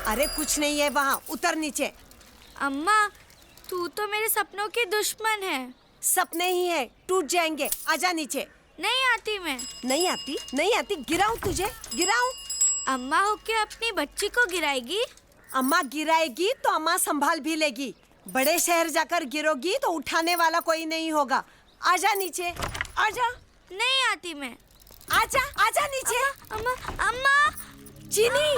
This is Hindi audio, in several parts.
अरे कुछ नहीं है वहाँ, उतर नीचे। अम्मा, तू तो मेरे सपनों की दुश्मन है। सपने ही है, टूट जाएंगे। आजा नीचे। नहीं आती मैं। नहीं आती? नहीं आती? गिराऊं तुझे? गिराऊं? अम्मा होके अपनी बच्ची को गिराएगी? अम्मा गिराएगी तो अम्मा संभाल भी लेगी। बड़े शहर जाकर गिरोगी तो उठाने वाला कोई नहीं होगा। आजा नीचे, आजा। नहीं आती मैं। आजा, आजा नीचे। अम्मा, अम्मा, चीनी।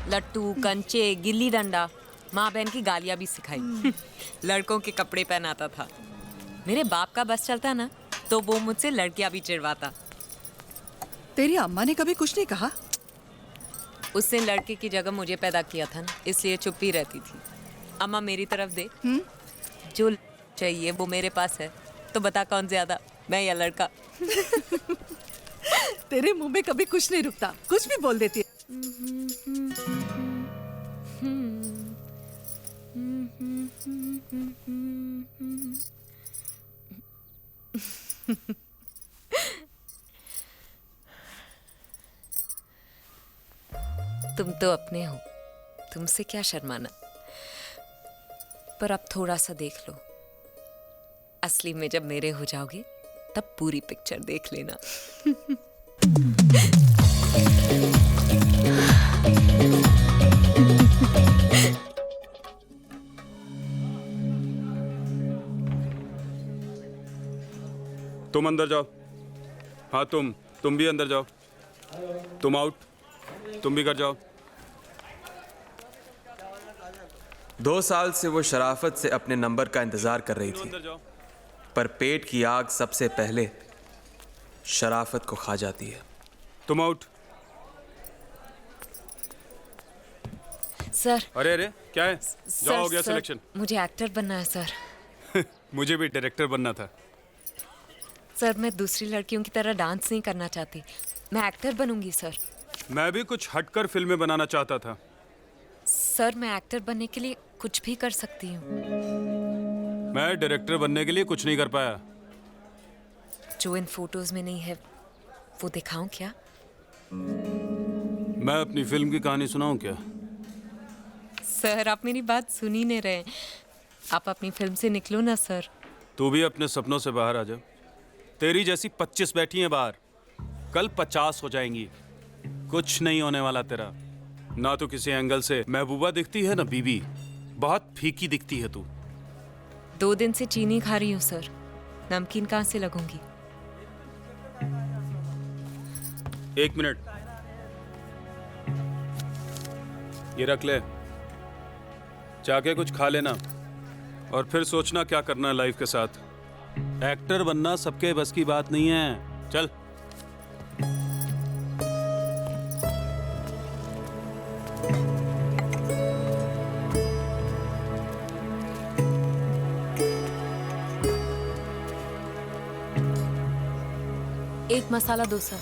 लट्टू, कंचे, गिल्ली डंडा, माँ बहन की गालियाँ भी सिखाई। लड़कों के कपड़े पहनाता था। मेरे बाप का बस चलता ना तो वो मुझसे लड़कियाँ भी चिढ़वाता। तेरी अम्मा ने कभी कुछ नहीं कहा? उसने लड़के की जगह मुझे पैदा किया था ना, इसलिए चुप ही रहती थी। अम्मा मेरी तरफ दे। जो चाहिए वो मेरे पास है, तो बता कौन ज्यादा, मैं या लड़का? तेरे मुंह में कभी कुछ नहीं रुकता, कुछ भी बोल देती है। तुम तो अपने हो, तुमसे क्या शर्माना। पर अब थोड़ा सा देख लो, असली में जब मेरे हो जाओगे तब पूरी पिक्चर देख लेना। तुम अंदर जाओ। हाँ तुम भी अंदर जाओ। तुम आउट, तुम भी घर जाओ। 2 साल से वो शराफत से अपने नंबर का इंतजार कर रही थी, अंदर जाओ। पर पेट की आग सबसे पहले शराफत को खा जाती है। तुम आउट। सर। अरे क्या है? जाओ, हो गया सर, सिलेक्शन। मुझे एक्टर बनना है सर। मुझे भी डायरेक्टर बनना था। सर मैं दूसरी लड़कियों की तरह डांस नहीं करना चाहती, मैं एक्टर बनूंगी सर। मैं भी कुछ हटकर फिल्में बनाना चाहता था। सर मैं एक्टर बनने के लिए कुछ भी कर सकती हूँ। मैं डायरेक्टर बनने के लिए कुछ नहीं कर पाया। जो इन फोटोज में नहीं है वो दिखाऊं क्या? मैं अपनी फिल्म की कहानी सुनाऊं क्या? सर आप मेरी बात सुन ही नहीं रहे। आप अपनी फिल्म से निकलो ना सर। तू भी अपने सपनों से बाहर आ जा। तेरी जैसी 25 बैठी हैं बाहर, कल 50 हो जाएंगी। कुछ नहीं होने वाला तेरा। ना तो किसी एंगल से महबूबा दिखती है ना बीबी। बहुत फीकी दिखती है तू। 2 दिन से चीनी खा रही हूँ सर, नमकीन कहाँ से लगूंगी? 1 मिनट, ये रख ले, जाके कुछ खा लेना और फिर सोचना क्या करना है लाइफ के साथ। एक्टर बनना सबके बस की बात नहीं है। चल। एक मसाला डोसा।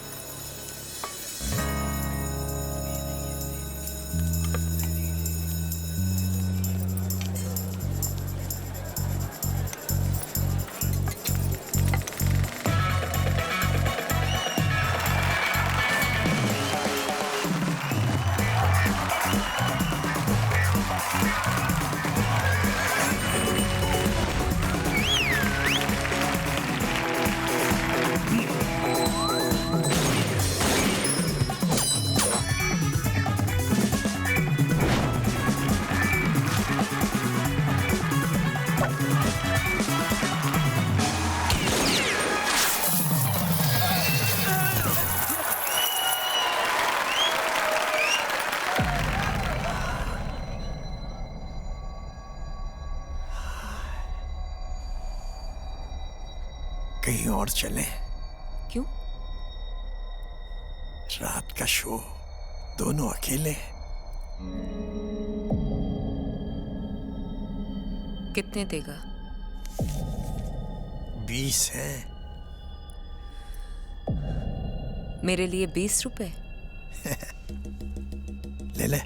कहीं और चलें? क्यों? रात का शो, दोनों अकेले। कितने देगा? 20 है। मेरे लिए 20 रुपए? ले ले।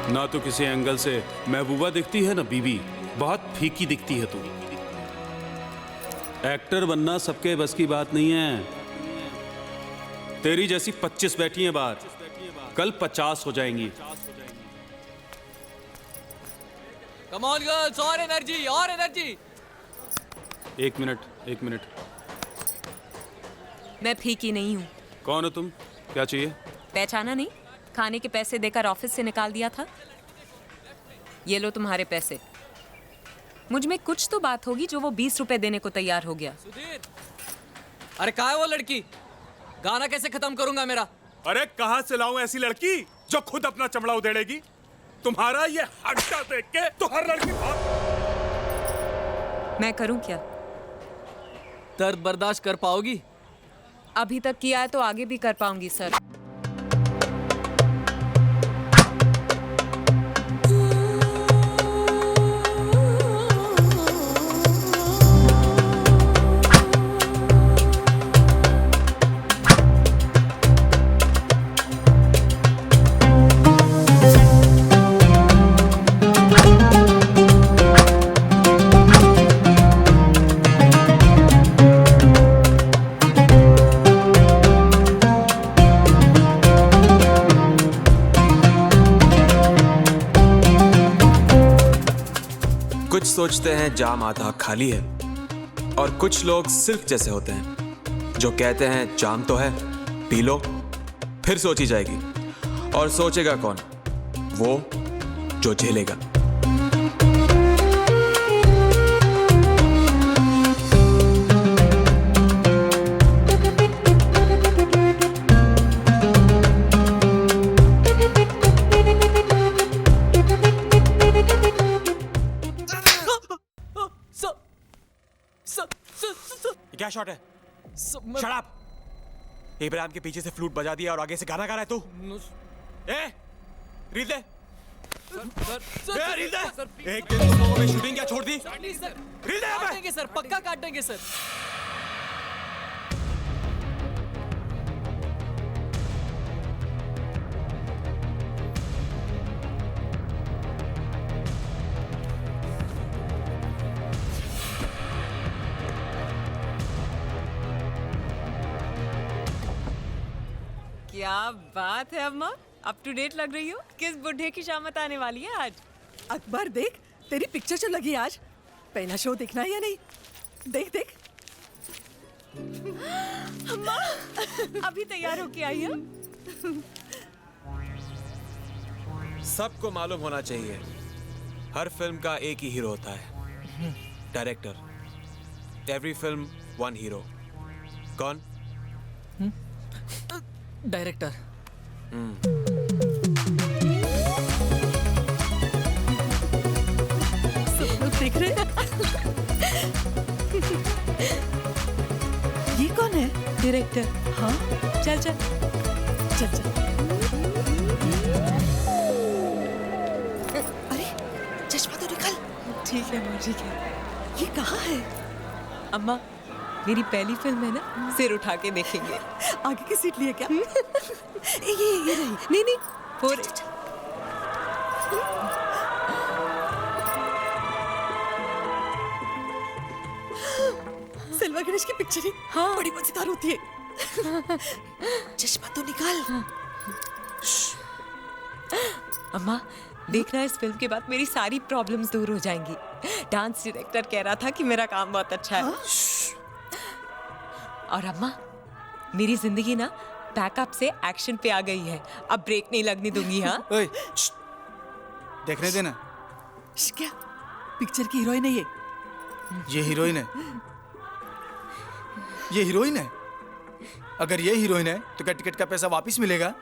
ना तो किसी एंगल से महबूबा दिखती है ना बीबी, बहुत फीकी दिखती है तू। एक्टर बनना सबके बस की बात नहीं है। तेरी जैसी 25 बैठी हैं बाहर, कल 50 हो जाएंगी। कम ऑन गर्ल्स, और एनर्जी, और एनर्जी। एक मिनट। मैं फीकी नहीं हूँ। कौन हो तुम? क्या चाहिए? पहचाना नहीं? खाने के पैसे देकर ऑफिस से निकाल दिया था। ये लो तुम्हारे पैसे। मुझ में कुछ तो बात होगी जो वो 20 रुपए देने को तैयार हो गया। सुधीर, अरे कहाँ है वो लड़की? गाना कैसे खत्म करूंगा मेरा? अरे कहाँ से लाऊं ऐसी लड़की जो खुद अपना चमड़ा उधेड़ेगी? तुम्हारा ये हड्डा देख के तो हर लड़की मैं करूं क्या? दर्द बर्दाश्त कर पाओगी? अभी तक किया है तो आगे भी कर पाऊंगी सर। कुछ सोचते हैं जाम आधा खाली है, और कुछ लोग सिल्क जैसे होते हैं जो कहते हैं जाम तो है, पी लो, फिर सोची जाएगी। और सोचेगा कौन? वो जो झेलेगा। क्या शॉट है? शराब। इब्राहिम के पीछे से फ्लूट बजा दिया और आगे से गाना गा रहा है तू। ए, रील दे। रील दे। एक दिन तुम लोगों ने शूटिंग क्या छोड़ दी? रील दे। काट देंगे सर, पक्का काट देंगे सर। क्या बात है अम्मा, अप टू डेट लग रही हो। किस बुढ़े की शामत आने वाली है आज? अकबर देख, तेरी पिक्चर जो लगी आज, पहला शो देखना है या नहीं? देख देख। अम्मा अभी तैयार होके आई है। सबको मालूम होना चाहिए, हर फिल्म का एक ही हीरो होता है, director. Every film one hero. कौन? डायरेक्टर। सब लोग देख रहे हैं। ये कौन है? डायरेक्टर। हाँ, चल चल चल चल। अरे चश्मा तो निकाल। ठीक है अम्मा, ठीक है। ये कहाँ है? अम्मा मेरी पहली फिल्म है ना, सिर उठा के देखेंगे। आगे की सीट लिए क्या? ये रही। नहीं नहीं, और सिल्वा गणेश की पिक्चर ही हाँ। बड़ी मजेदार होती है। चश्मा तो निकाल। अम्मा देखना, इस फिल्म के बाद मेरी सारी प्रॉब्लम्स दूर हो जाएंगी। डांस डायरेक्टर कह रहा था कि मेरा काम बहुत अच्छा है। और अम्मा मेरी जिंदगी ना बैकअप से एक्शन पे आ गई है, अब ब्रेक नहीं लगने दूंगी। हाँ ओए, देखने देना। क्या पिक्चर की हीरोइन है ये? ये हीरोइन है। ये हीरोइन है। अगर ये हीरोइन है तो क्या टिकट का पैसा वापस मिलेगा?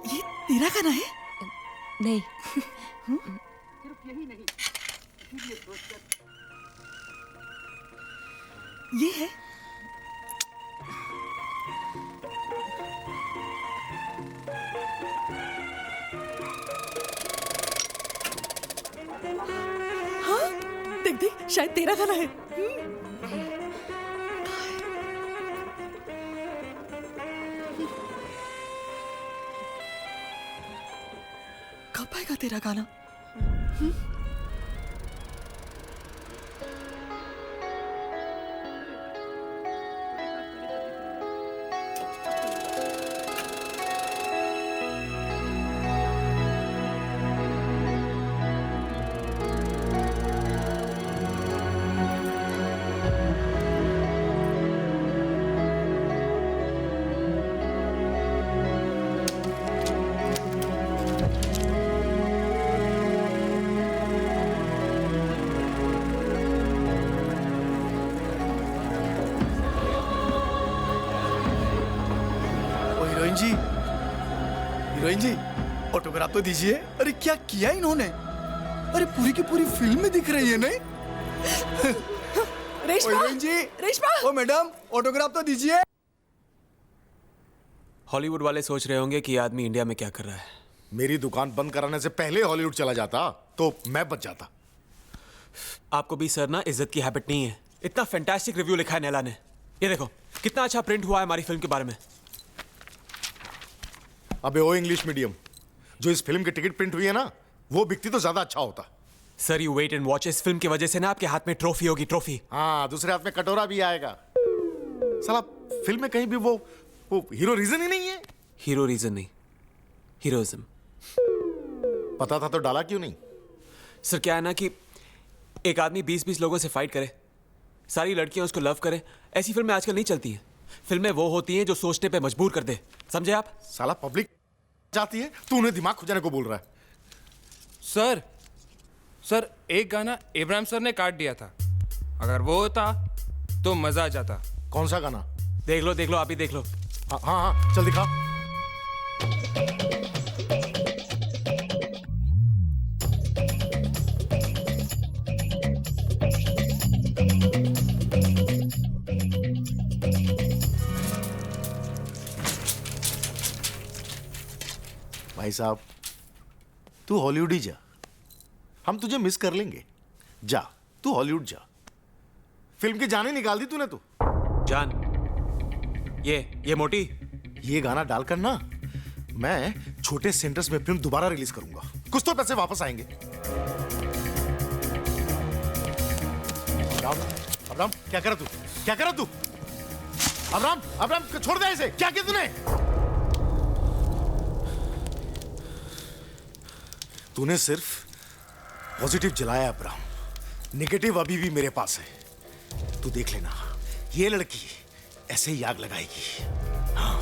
ये तेरा गाना है? नहीं। ये है? हाँ, देख देख, शायद तेरा गाना है। तेरा गाना। ओ हीरोइन जी ऑटोग्राफ तो दीजिए। अरे क्या किया इन्होंने? अरे पूरी की पूरी फिल्म में दिख रही है नहीं? रेशमा, हीरोइन जी, रेशमा, ओ मैडम ऑटोग्राफ तो दीजिए। हॉलीवुड वाले सोच रहे होंगे कि ये आदमी इंडिया में क्या कर रहा है। मेरी दुकान बंद कराने से पहले हॉलीवुड चला जाता तो मैं बच जाता। आपको भी सर ना इज्जत की हैबिट नहीं है। इतना फैंटास्टिक रिव्यू लिखा है नैला ने। ये देखो कितना अच्छा प्रिंट हुआ है हमारी फिल्म के बारे में। अबे ओ इंग्लिश मीडियम, जो इस फिल्म की टिकट प्रिंट हुई है ना, वो बिकती तो ज्यादा अच्छा होता। Sir you wait and watch. इस फिल्म की वजह से ना आपके हाथ में ट्रॉफी होगी, ट्रॉफी। हाँ, दूसरे हाथ में कटोरा भी आएगा। साला फिल्म में कहीं भी वो हीरो रीजन ही नहीं है। हीरो रीजन नहीं, हीरोइज्म। पता था तो डाला क्यों नहीं? सर क्या है ना कि एक आदमी 20-20 लोगों से फाइट करे, सारी लड़कियां उसको लव करें, ऐसी फिल्में आजकल नहीं चलती हैं। फिल्में वो होती हैं जो सोचने पे मजबूर कर दे, समझे आप? साला पब्लिक जाती है, तू उन्हें दिमाग खुजाने को बोल रहा है। सर एक गाना इब्राहिम सर ने काट दिया था, अगर वो होता तो मजा आ जाता। कौन सा गाना? देख लो आप ही देख लो। हाँ हाँ हाँ, चल दिखा। भाई साहब, तू हॉलीवुड ही जा, हम तुझे मिस कर लेंगे। जा, तू हॉलीवुड जा। फिल्म की जाने निकाल दी तूने तो। जान, ये मोटी, ये गाना डालकर ना मैं छोटे सेंटर्स में फिल्म दोबारा रिलीज करूंगा, कुछ तो पैसे वापस आएंगे। अब्राम, क्या कर रहा तू? अब्राम छोड़ दे इसे। क्या किया तूने सिर्फ पॉजिटिव जलाया अब्राम, नेगेटिव अभी भी मेरे पास है। तू देख लेना, ये लड़की ऐसे ही आग लगाएगी। हाँ।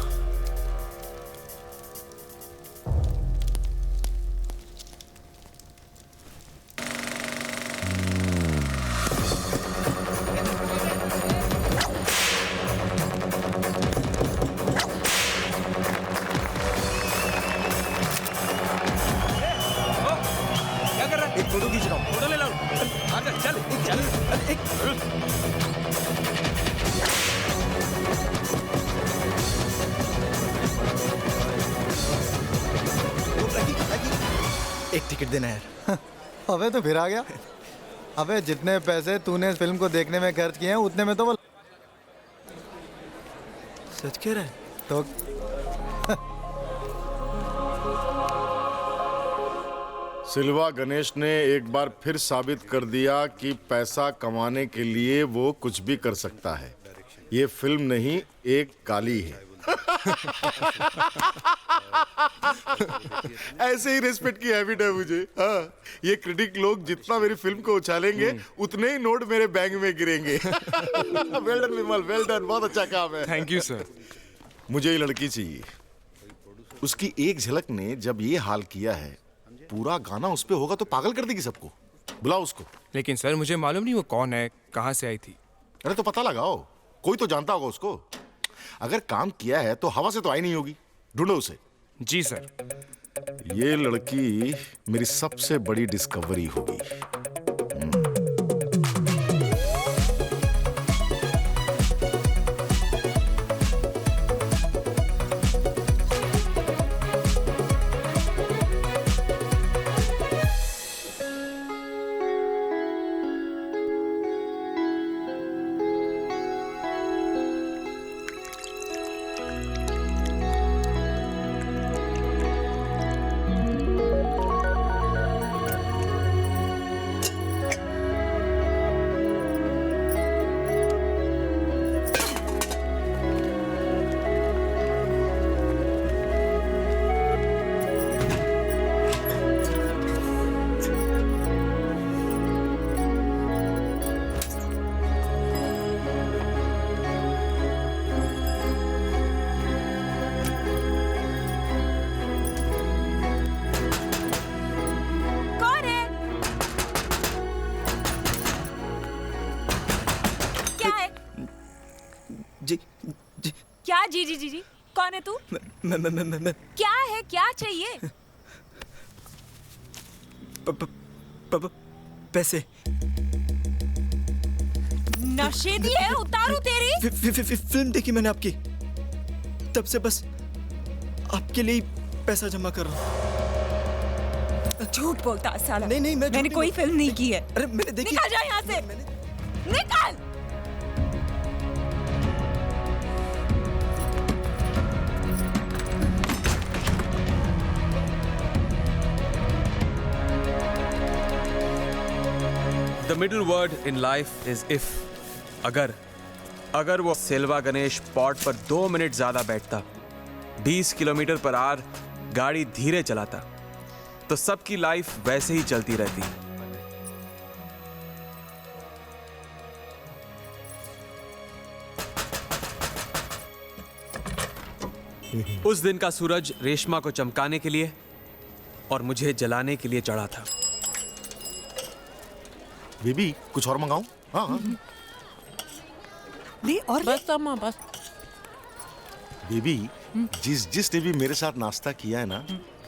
क्या कर रहा है? एक फोटो खींच रहा हूं। फोटो ले लो। चल। एक टिकट देना यार। अबे तो फिर आ गया। अबे जितने पैसे तूने इस फिल्म को देखने में खर्च किए हैं उतने में तो वो सच कह रहा है तो सिल्वा गणेश ने एक बार फिर साबित कर दिया कि पैसा कमाने के लिए वो कुछ भी कर सकता है। ये फिल्म नहीं, एक काली है। ऐसे ही रिस्पेक्ट की हैबिट है मुझे। हाँ, ये क्रिटिक लोग जितना मेरी फिल्म को उछालेंगे उतने ही नोट मेरे बैंक में गिरेंगे। वेल डन विमल, वेल डन, बहुत अच्छा काम है। Thank you sir. मुझे ये लड़की चाहिए। उसकी एक झलक ने जब ये हाल किया है, पूरा गाना उस पे होगा तो पागल कर देगी सबको। बुलाओ उसको। लेकिन सर मुझे मालूम नहीं वो कौन है, कहाँ से आई थी। अरे तो पता लगाओ, कोई तो जानता होगा उसको। अगर काम किया है तो हवा से तो आई नहीं होगी, ढूंढो उसे। जी सर। ये लड़की मेरी सबसे बड़ी डिस्कवरी होगी। हाँ जी जी जी जी। कौन है तू? मैं क्या है, क्या चाहिए? पैसे। नशेदी है, उतारू तेरी। फिल्म देखी मैंने आपकी, तब से बस आपके लिए पैसा जमा कर रहा हूँ। झूठ बोलता है साला। नहीं नहीं, मैंने कोई फिल्म नहीं की है। अरे मैंने देखी। निकल जा यहाँ से, निकल। The middle word in life is if. अगर वो सिल्वा गणेश पॉट पर 2 मिनट ज्यादा बैठता, 20 किलोमीटर पर आवर गाड़ी धीरे चलाता, तो सबकी लाइफ वैसे ही चलती रहती। उस दिन का सूरज रेशमा को चमकाने के लिए और मुझे जलाने के लिए चढ़ा था। बेबी कुछ और मंगाऊं? हाँ हाँ। ले और बस अम्मा बस। बेबी जिसने भी मेरे साथ नाश्ता किया है ना,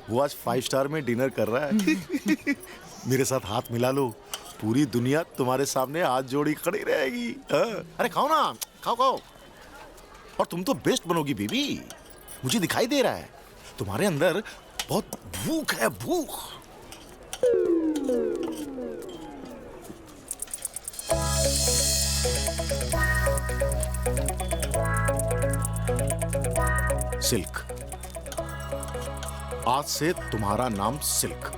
वो आज 5 स्टार में डिनर कर रहा है। मेरे साथ हाथ मिला लो, पूरी दुनिया तुम्हारे सामने हाथ जोड़ी खड़ी रहेगी। हाँ। अरे खाओ ना, खाओ खाओ। और तुम तो बेस्ट बनोगी बेबी, मुझे दिखाई दे रहा है। तुम्हारे अंदर बहुत भूख है, भूख। सिल्क, आज से तुम्हारा नाम सिल्क।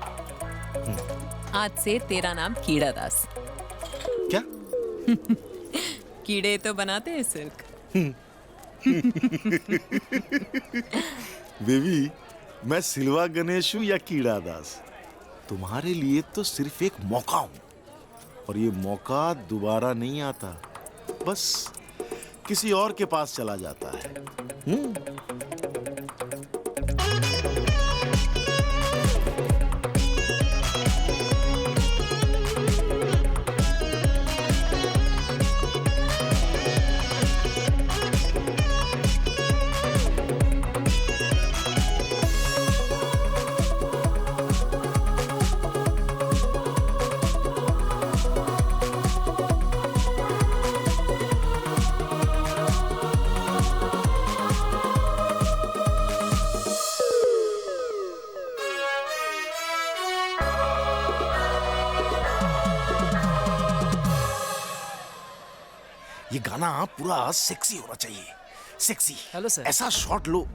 आज से तेरा नाम कीड़ा दास। क्या? कीड़े तो बनाते हैं सिल्क। बेबी मैं सिल्वा गणेश हूं या कीड़ा दास, तुम्हारे लिए तो सिर्फ एक मौका हूं, और ये मौका दोबारा नहीं आता, बस किसी और के पास चला जाता है। ये गाना पूरा सेक्सी होना चाहिए, सेक्सी। Hello sir. ऐसा शॉट लो।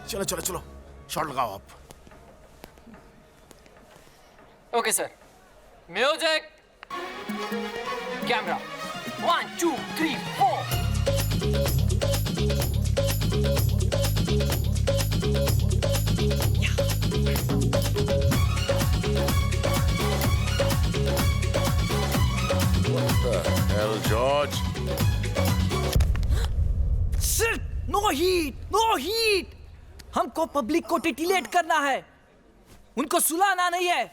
चलो चलो चलो, शॉट लगाओ आप। Okay sir, music, camera, 1 2 3 4। Hell, George. सिर्फ नो हीट, नो हीट। हमको पब्लिक को टिटिलेट करना है, उनको सुलाना नहीं है।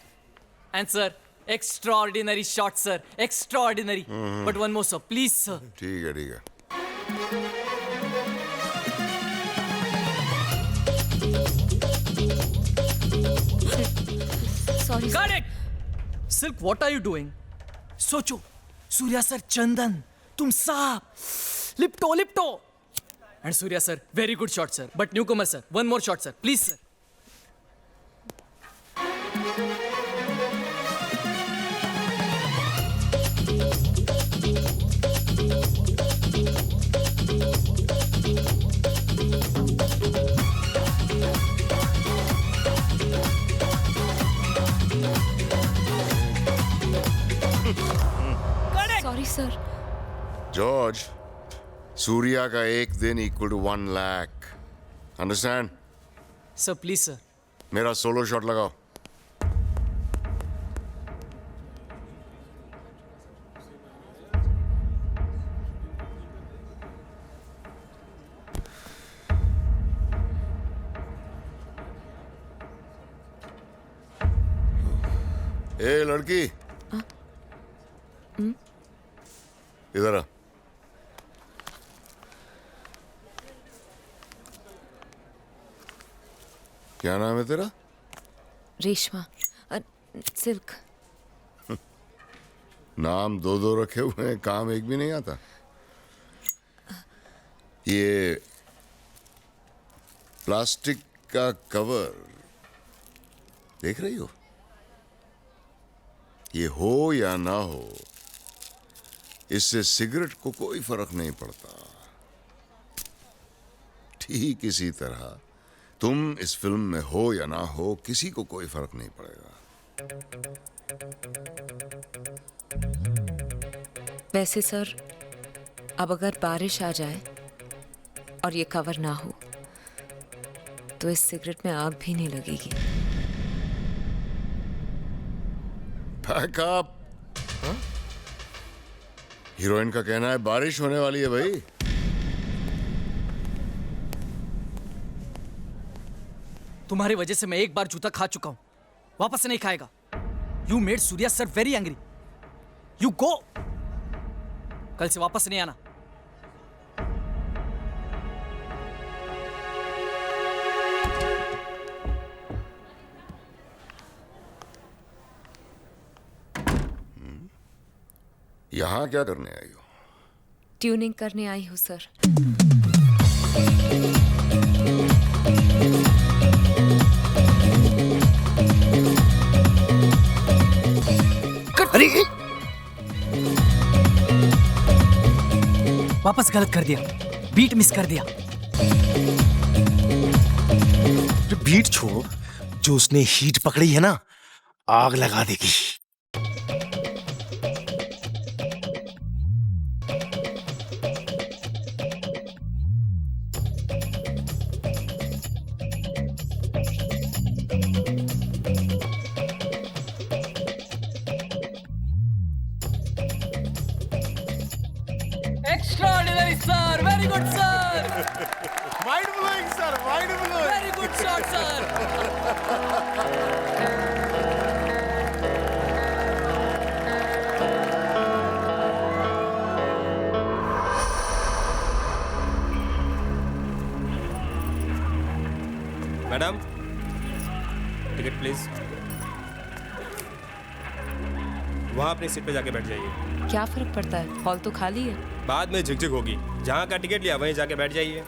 And sir, extraordinary shot sir, extraordinary. But one more sir, please sir. ठीक है ठीक है। Sorry. Got it. Silk, what are you doing? सोचो, सूर्या सर चंदन, तुम सांप, लिपटो लिपटो। And Surya sir, very good shot sir. But newcomer sir, one more shot sir, please sir. Sorry sir. George, Surya का एक दिन equal to 1 lakh. Understand? Sir, please sir. मेरा सोलो शॉट लगाओ। ए लड़की, इधर आ। क्या नाम है तेरा? रेशमा। सिल्क। नाम दो दो रखे हुए हैं, काम एक भी नहीं आता। ये प्लास्टिक का कवर देख रही हो? ये हो या ना हो, इससे सिगरेट को कोई फर्क नहीं पड़ता। ठीक इसी तरह तुम इस फिल्म में हो या ना हो, किसी को कोई फर्क नहीं पड़ेगा। वैसे सर, अब अगर बारिश आ जाए और ये कवर ना हो तो इस सिगरेट में आग भी नहीं लगेगी। Pack up. हीरोइन का कहना है बारिश होने वाली है भाई। तुम्हारी वजह से मैं एक बार जूता खा चुका हूं, वापस नहीं खाएगा। You made Surya sir very angry. You go. कल से वापस नहीं आना। यहां क्या करने आई हो? ट्यूनिंग करने आई हूँ सर। अरे वापस गलत कर दिया, बीट मिस कर दिया। बीट छोड़, जो उसने हीट पकड़ी है ना, आग लगा देगी। Extraordinary, sir. Very good, sir. Mind blowing, sir. Mind blowing. Very good shot, sir. Madam, ticket please. वहाँ अपनी सीट पे जाके बैठ जाइए। क्या फर्क पड़ता है, हॉल तो खाली है। बाद में झिकझिक होगी। जहाँ का टिकट लिया वहीं जाके बैठ जाइए।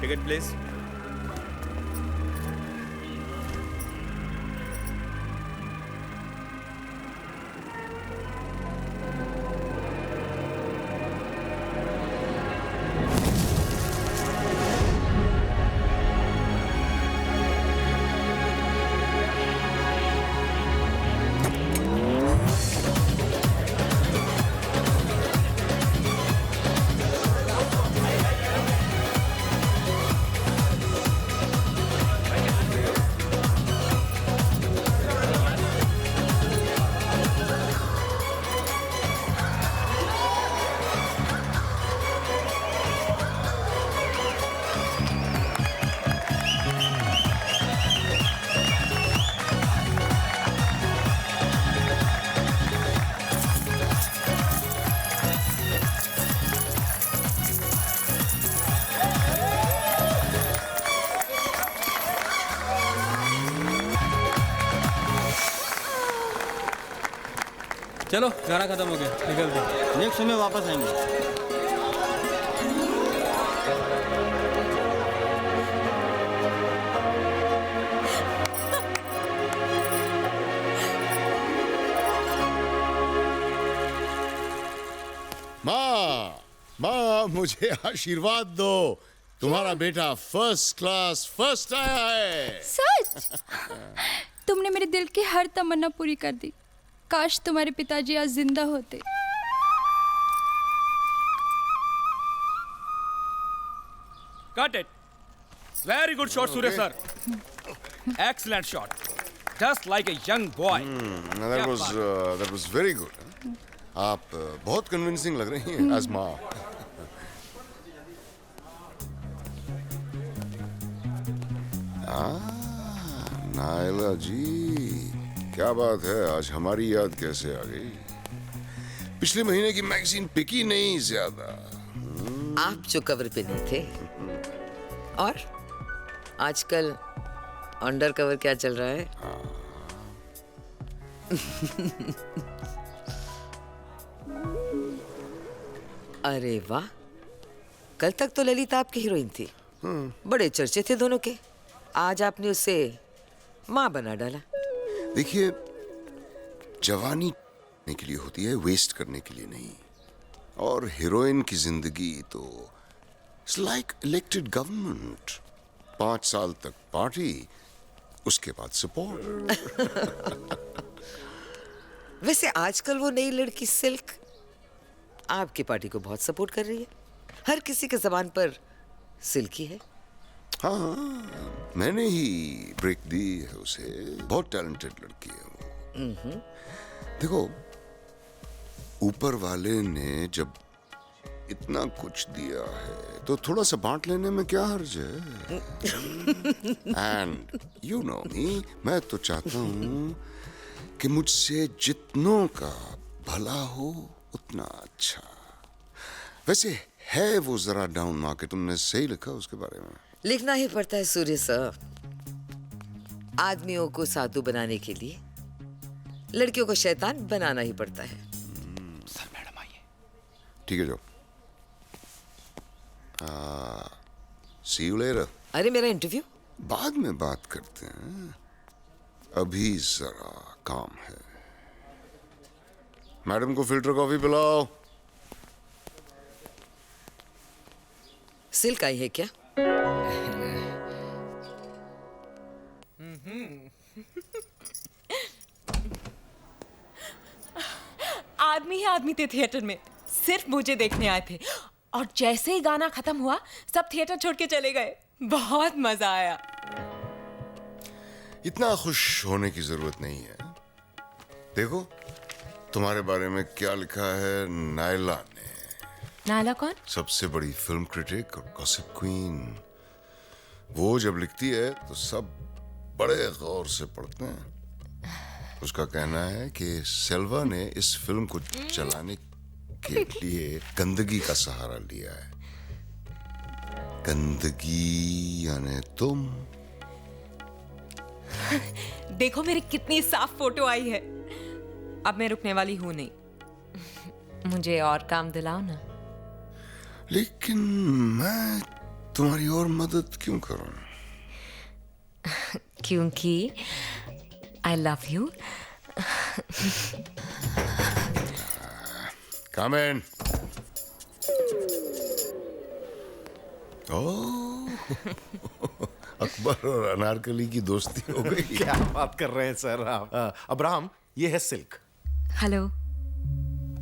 Ticket please. चलो गाना खत्म हो गया, निकलते हैं। नेक्स्ट समय वापस आएंगे। माँ, मुझे आशीर्वाद दो। तुम्हारा बेटा फर्स्ट क्लास फर्स्ट आया है। सच? तुमने मेरे दिल की हर तमन्ना पूरी कर दी। काश तुम्हारे पिताजी आज जिंदा होते। Got it. Very good shot, Surya sir. Excellent shot. Just like a young boy. That was very good. आप बहुत कन्विंसिंग लग रही हैं as माँ। नायला जी, क्या बात है, आज हमारी याद कैसे आ गई? पिछले महीने की मैगजीन पिकी नहीं ज्यादा। आप जो कवर पे नहीं थे। और आजकल अंडर कवर क्या चल रहा है? अरे वाह, कल तक तो ललिता आपकी हीरोइन थी। बड़े चर्चे थे दोनों के। आज आपने उसे माँ बना डाला। देखिए, जवानी के लिए होती है, वेस्ट करने के लिए नहीं। और हीरोइन की जिंदगी तो इट्स लाइक इलेक्टेड गवर्नमेंट। 5 साल तक पार्टी, उसके बाद सपोर्ट। वैसे आजकल वो नई लड़की सिल्क आपकी पार्टी को बहुत सपोर्ट कर रही है। हर किसी के जबान पर सिल्क ही है। हाँ, मैंने ही ब्रेक दी है उसे। बहुत टैलेंटेड लड़की है वो। देखो, ऊपर वाले ने जब इतना कुछ दिया है तो थोड़ा सा बांट लेने में क्या हर्ज है? एंड यू नो मी, मैं तो चाहता हूं कि मुझसे जितनों का भला हो उतना अच्छा। वैसे है वो जरा डाउन मार्केट, तुमने सही लिखा उसके बारे में। लिखना ही पड़ता है सूर्य साहब। आदमियों को साधु बनाने के लिए लड़कियों को शैतान बनाना ही पड़ता है। सर मैडम आइए। ठीक है, जो सी यू लेटर। अरे मेरा इंटरव्यू बाद में बात करते हैं, अभी जरा काम है। मैडम को फिल्टर कॉफी पिलाओ। सिल्क आई है क्या? आदमी ही आदमी थे थिएटर में, सिर्फ मुझे देखने आए थे। और जैसे ही गाना खत्म हुआ सब थिएटर छोड़ के चले गए। बहुत मजा आया। इतना खुश होने की जरूरत नहीं है। देखो तुम्हारे बारे में क्या लिखा है नायला ने। नायला कौन? सबसे बड़ी फिल्म क्रिटिक और गॉसिप क्वीन। वो जब लिखती है तो सब बड़े गौर से पढ़ते हैं। उसका कहना है कि सेल्वा ने इस फिल्म को चलाने के लिए गंदगी का सहारा लिया है। गंदगी यानी तुम। देखो मेरी कितनी साफ फोटो आई है। अब मैं रुकने वाली हूं नहीं। मुझे और काम दिलाओ ना। लेकिन मैं तुम्हारी और मदद क्यों करूं? क्योंकि I love you. Come in. ओह, अकबर और अनारकली की दोस्ती हो गई। क्या बात कर रहे हैं सर आप? अब्राहम, ये है सिल्क। हेलो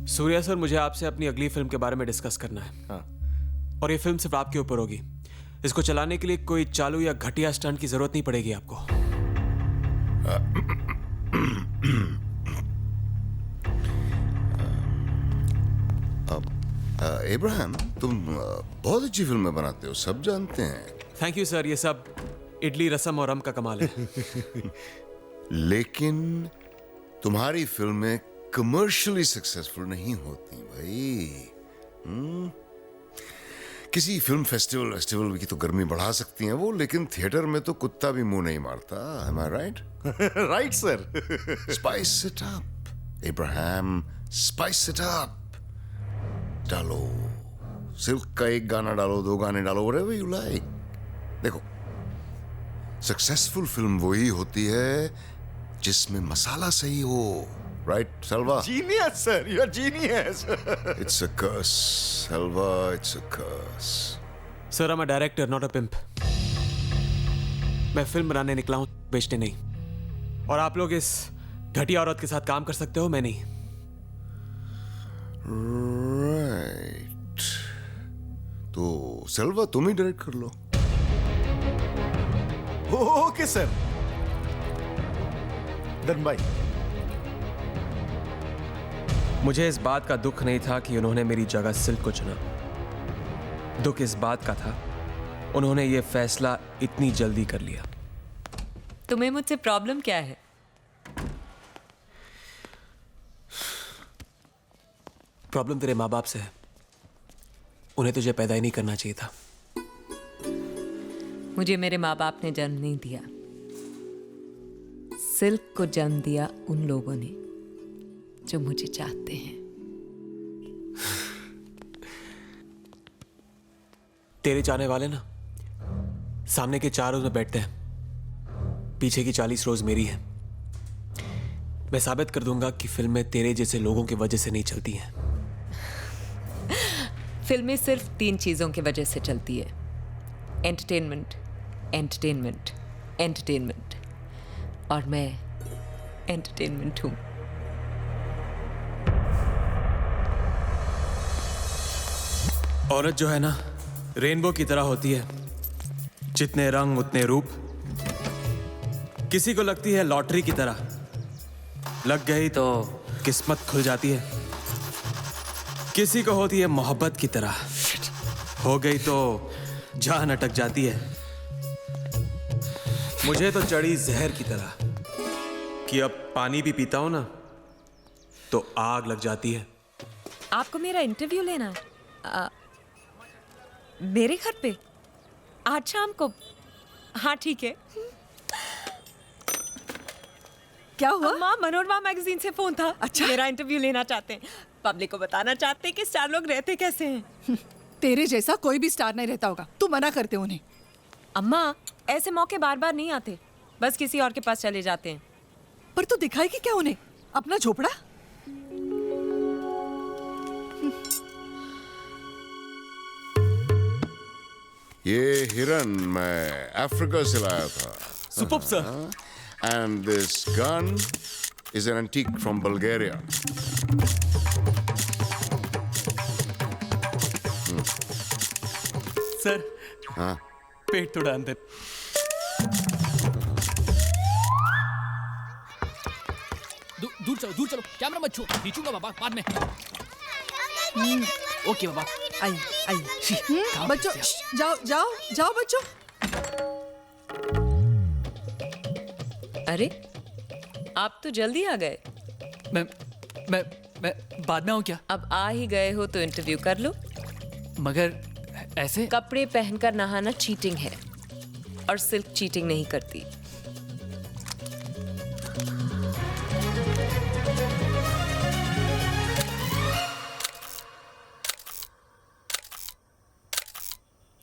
सूर्या सर, मुझे आपसे अपनी अगली फिल्म के बारे में डिस्कस करना है। हाँ। और ये फिल्म सिर्फ आपके ऊपर होगी। इसको चलाने के लिए कोई चालू या घटिया स्टंट की जरूरत नहीं पड़ेगी आपको। इब्राहिम, तुम बहुत अच्छी फिल्में बनाते हो, सब जानते हैं। थैंक यू सर, ये सब इडली रसम और रम का कमाल है। लेकिन तुम्हारी फिल्में कमर्शियली सक्सेसफुल नहीं होती भाई। किसी फिल्म फेस्टिवल की तो गर्मी बढ़ा सकती हैं वो, लेकिन थिएटर में तो कुत्ता भी मुंह नहीं मारता। Am I right? Right sir. Spice it up, Abraham. Spice it up. डालो, सिल्क का एक गाना डालो, 2 गाने डालो, whatever you like. देखो, सक्सेसफुल फिल्म वही होती है जिसमें मसाला सही हो। Right, Selva? Genius, sir. You're genius. It's a curse, Selva. It's a curse. Sir, I'm a director, not a pimp. मैं फिल्म बनाने निकला हूं, बेचने नहीं। और आप लोग इस घटिया औरत के साथ काम कर सकते हो, मैं नहीं। Right. तो सेल्वा तुम ही डायरेक्ट कर लो। Okay sir. डन भाई। मुझे इस बात का दुख नहीं था कि उन्होंने मेरी जगह सिल्क को चुना। दुख इस बात का था उन्होंने ये फैसला इतनी जल्दी कर लिया। तुम्हें मुझसे प्रॉब्लम क्या है? प्रॉब्लम तेरे माँ बाप से है। उन्हें तुझे पैदा ही नहीं करना चाहिए था। मुझे मेरे माँ बाप ने जन्म नहीं दिया, सिल्क को जन्म दिया उन लोगों ने जो मुझे चाहते हैं। तेरे चाहने वाले ना सामने के 4 रोज में बैठते हैं, पीछे की 40 रोज मेरी है। मैं साबित कर दूंगा कि फिल्में तेरे जैसे लोगों की वजह से नहीं चलती हैं। फिल्में सिर्फ 3 चीजों की वजह से चलती है: एंटरटेनमेंट, एंटरटेनमेंट, एंटरटेनमेंट। और मैं एंटरटेनमेंट हूं। औरत जो है ना रेनबो की तरह होती है, जितने रंग उतने रूप। किसी को लगती है लॉटरी की तरह, लग गई तो किस्मत खुल जाती है। किसी को होती है मोहब्बत की तरह, हो गई तो जान अटक जाती है। मुझे तो चढ़ी जहर की तरह कि अब पानी भी पीता हूं ना तो आग लग जाती है। आपको मेरा इंटरव्यू लेना है? मेरे घर पे आज शाम को? हाँ ठीक है। क्या हुआ? माँ, मनोरमा मैगजीन से फोन था। अच्छा, मेरा इंटरव्यू लेना चाहते हैं, पब्लिक को बताना चाहते हैं कि स्टार लोग रहते कैसे हैं। तेरे जैसा कोई भी स्टार नहीं रहता होगा, तू मना करते उन्हें। अम्मा, ऐसे मौके बार बार नहीं आते, बस किसी और के पास चले जाते हैं। पर तू दिखाएगी क्या उन्हें अपना झोपड़ा? ये हिरन मैं अफ्रीका से लाया था। Superb sir. And this gun is an antique from Bulgaria. Sir, हाँ, पेट थोड़ा अंदर। दूर चलो, कैमरा मत छू, खींचूंगा बाबा बाद में। ओके बाबा। आई बच्चों, जाओ बच्चों। अरे, आप तो जल्दी आ गए। मैं बाद में आऊँ क्या? अब आ ही गए हो तो इंटरव्यू कर लो। मगर ऐसे कपड़े पहनकर नहाना चीटिंग है, और सिल्क चीटिंग नहीं करती।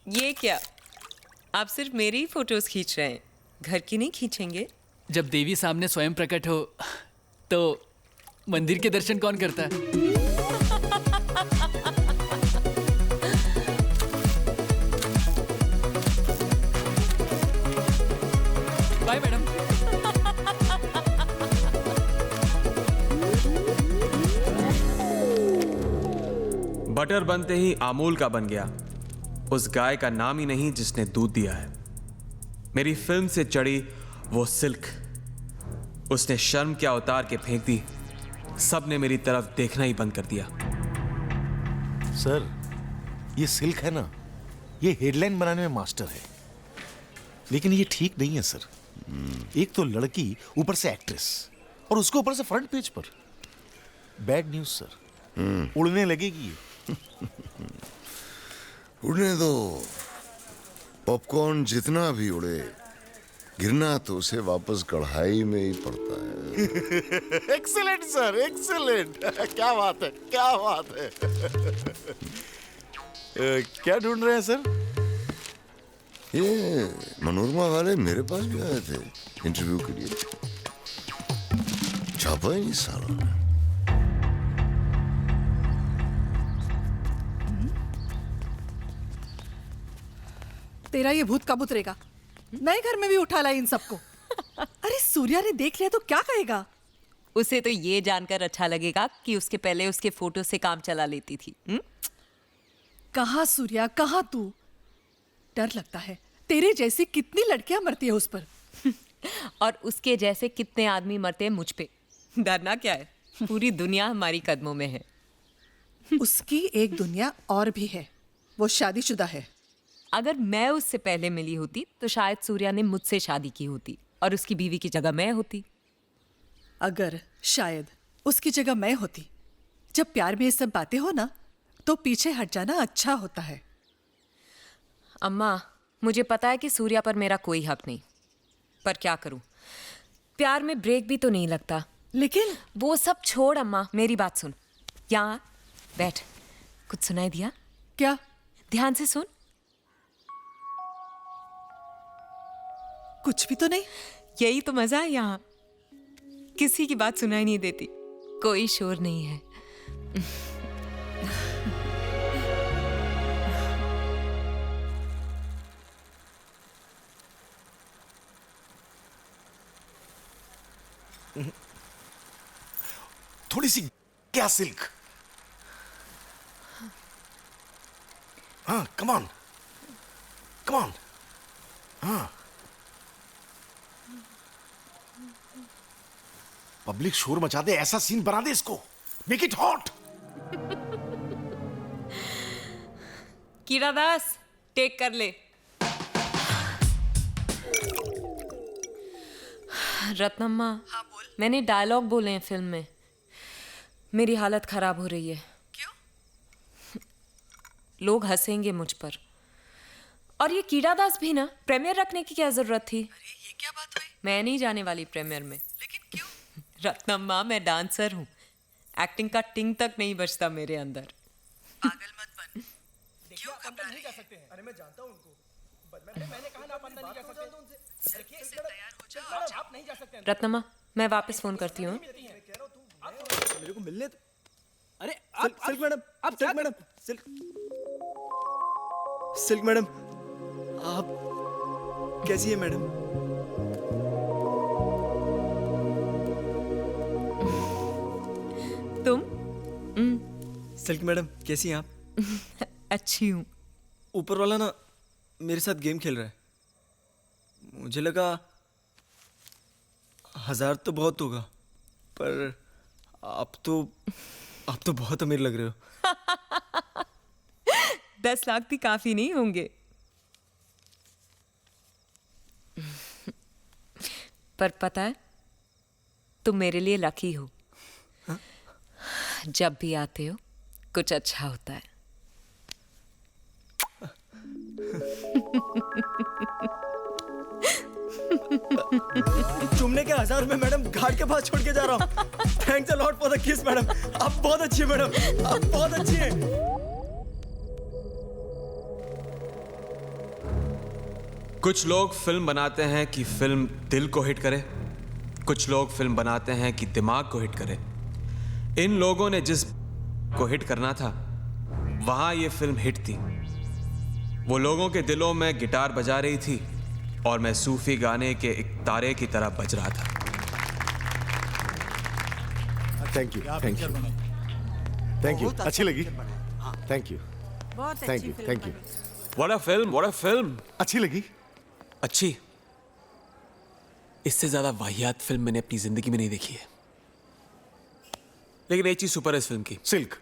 ये क्या, आप सिर्फ मेरी ही फोटोज खींच रहे हैं, घर की नहीं खींचेंगे? जब देवी सामने स्वयं प्रकट हो तो मंदिर के दर्शन कौन करता है? Bye madam. बटर बनते ही अमूल का बन गया, उस गाय का नाम ही नहीं जिसने दूध दिया है। मेरी फिल्म से चढ़ी वो सिल्क, उसने शर्म क्या उतार के फेंक दी। सबने मेरी तरफ देखना ही बंद कर दिया। सर, ये सिल्क है ना, ये हेडलाइन बनाने में मास्टर है, लेकिन ये ठीक नहीं है सर। एक तो लड़की, ऊपर से एक्ट्रेस, और उसको ऊपर से फ्रंट पेज पर। बैड न्यूज सर, उड़ने लगेगी ये। उड़ने दो, पॉपकॉर्न जितना भी उड़े, गिरना तो उसे वापस कढ़ाई में ही पड़ता है। Excellent sir, excellent. क्या बात है, क्या बात है। क्या ढूंढ रहे हैं सर? ये मनोरमा वाले मेरे पास भी आए थे इंटरव्यू के लिए, छापा ही नहीं साला ने। तेरा ये भूत कब उतरेगा? नए घर में भी उठा ला इन सबको। अरे सूर्या ने देख लिया तो क्या कहेगा? उसे तो ये जानकर अच्छा लगेगा कि उसके पहले उसके फोटो से काम चला लेती थी। कहाँ सूर्या, कहाँ तू? डर लगता है, तेरे जैसी कितनी लड़कियां मरती है उस पर। और उसके जैसे कितने आदमी मरते हैं मुझ पे। डरना क्या है, पूरी दुनिया हमारी कदमों में है। उसकी एक दुनिया और भी है, वो शादीशुदा है। अगर मैं उससे पहले मिली होती तो शायद सूर्या ने मुझसे शादी की होती और उसकी बीवी की जगह मैं होती। अगर शायद उसकी जगह मैं होती, जब प्यार में ये सब बातें हो ना तो पीछे हट जाना अच्छा होता है। अम्मा, मुझे पता है कि सूर्या पर मेरा कोई हक नहीं, पर क्या करूं, प्यार में ब्रेक भी तो नहीं लगता। लेकिन वो सब छोड़ अम्मा, मेरी बात सुन। यहाँ बैठ, कुछ सुनाई दिया? क्या? ध्यान से सुन। कुछ भी तो नहीं। यही तो मजा है यहाँ, किसी की बात सुनाई नहीं देती, कोई शोर नहीं है। थोड़ी सी क्या सिल्क। हाँ, कम ऑन कम ऑन। हाँ, पब्लिक शोर मचा दे, ऐसा सीन बना दे इसको, मेक इट हॉट। कीड़ा दास, टेक कर ले। रत्नम्मा, हाँ, बोल। मैंने डायलॉग बोले हैं फिल्म में, मेरी हालत खराब हो रही है। क्यों? लोग हंसेंगे मुझ पर। और ये कीड़ा दास भी ना, प्रीमियर रखने की क्या जरूरत थी? अरे ये क्या बात हुई? मैं नहीं जाने वाली प्रीमियर में। लेकिन क्यों? रत्नम्मा, मैं डांसर हूँ, एक्टिंग का टिंग तक नहीं बचता मेरे अंदर। पागल मत बन। क्यों घबरा नहीं जा सकते हैं? अरे मैं जानता हूँ उनको, मैंने कहा ना आप अंदर नहीं जा सकते उनसे। जल्दी से तैयार हो जाओ। आप नहीं जा सकते। रत्नम्मा, मैं वापस फोन करती हूँ। मेरे को मिलने दो। अरे सिल्क मैडम, आप सिल्क मैडम, सिल्क मैडम, आप कैसी है मैडम? तुम? सिल्क मैडम कैसी हैं आप? अच्छी हूँ। ऊपर वाला ना मेरे साथ गेम खेल रहा है, मुझे लगा 1000 तो बहुत होगा, पर आप तो बहुत अमीर लग रहे हो। 10 लाख भी काफी नहीं होंगे। पर पता है, तुम मेरे लिए लकी हो। हा? जब भी आते हो कुछ अच्छा होता है। चुमने के 1000 रुपए मैडम घाट के पास छोड़ के जा रहा हूँ। Thanks a lot for the किस मैडम, आप बहुत अच्छी है मैडम, आप बहुत अच्छी हैं। कुछ लोग फिल्म बनाते हैं कि फिल्म दिल को हिट करे, कुछ लोग फिल्म बनाते हैं कि दिमाग को हिट करे। इन लोगों ने जिस को हिट करना था, वहां ये फिल्म हिट थी। वो लोगों के दिलों में गिटार बजा रही थी और मैं सूफी गाने के एक तारे की तरह बज रहा था। Thank you, thank you, thank you. अच्छी लगी? Thank you, thank you, thank you. What a film, what a film. अच्छी लगी? अच्छी? इससे ज्यादा वाहियात फिल्म मैंने अपनी जिंदगी में नहीं देखी है। लेकिन एक चीज सुपर है इस फिल्म की, सिल्क।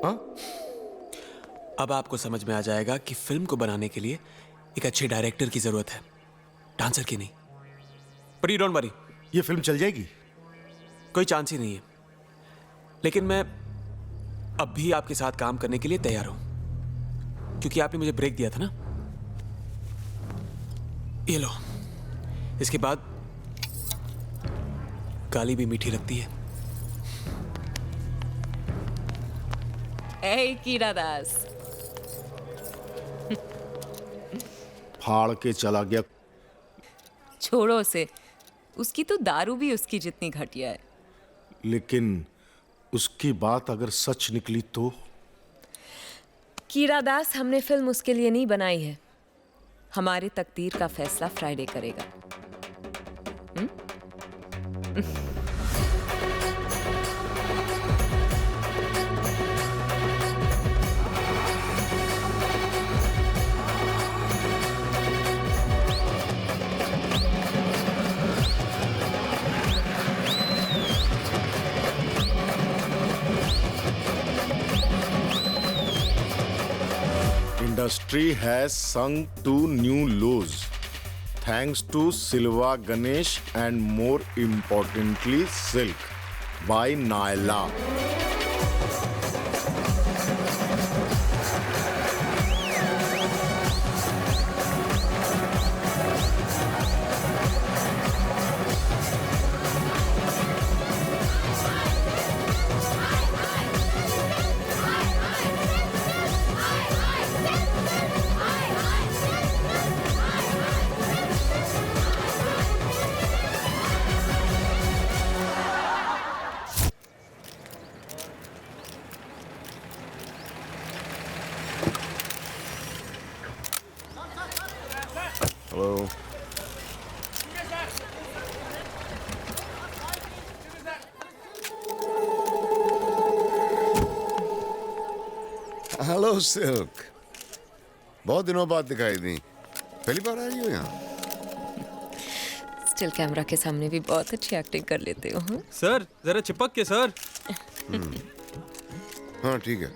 हाँ? अब आपको समझ में आ जाएगा कि फिल्म को बनाने के लिए एक अच्छे डायरेक्टर की जरूरत है, डांसर की नहीं। बट यू डोंट वरी, ये फिल्म चल जाएगी? कोई चांस ही नहीं है। लेकिन मैं अब भी आपके साथ काम करने के लिए तैयार हूं, क्योंकि आपने मुझे ब्रेक दिया था ना। ये लो, इसके बाद गाली भी मीठी लगती है। ए कीड़ा दास, फाड़ के चला गया। छोड़ो उसे, उसकी तो दारू भी उसकी जितनी घटिया है। लेकिन उसकी बात अगर सच निकली तो? कीड़ा दास, हमने फिल्म उसके लिए नहीं बनाई है। हमारी तकदीर का फैसला फ्राइडे करेगा। Industry has sunk to new lows thanks to Silva Ganesh and more importantly Silk by Naila. Hello. Hello silk, बहुत दिनों बाद दिखाई दी। पहली बार आ रही हो यहाँ? स्टिल कैमरा के सामने भी बहुत अच्छी एक्टिंग कर लेते हो। हाँ? सर जरा चिपक के सर। हाँ ठीक है।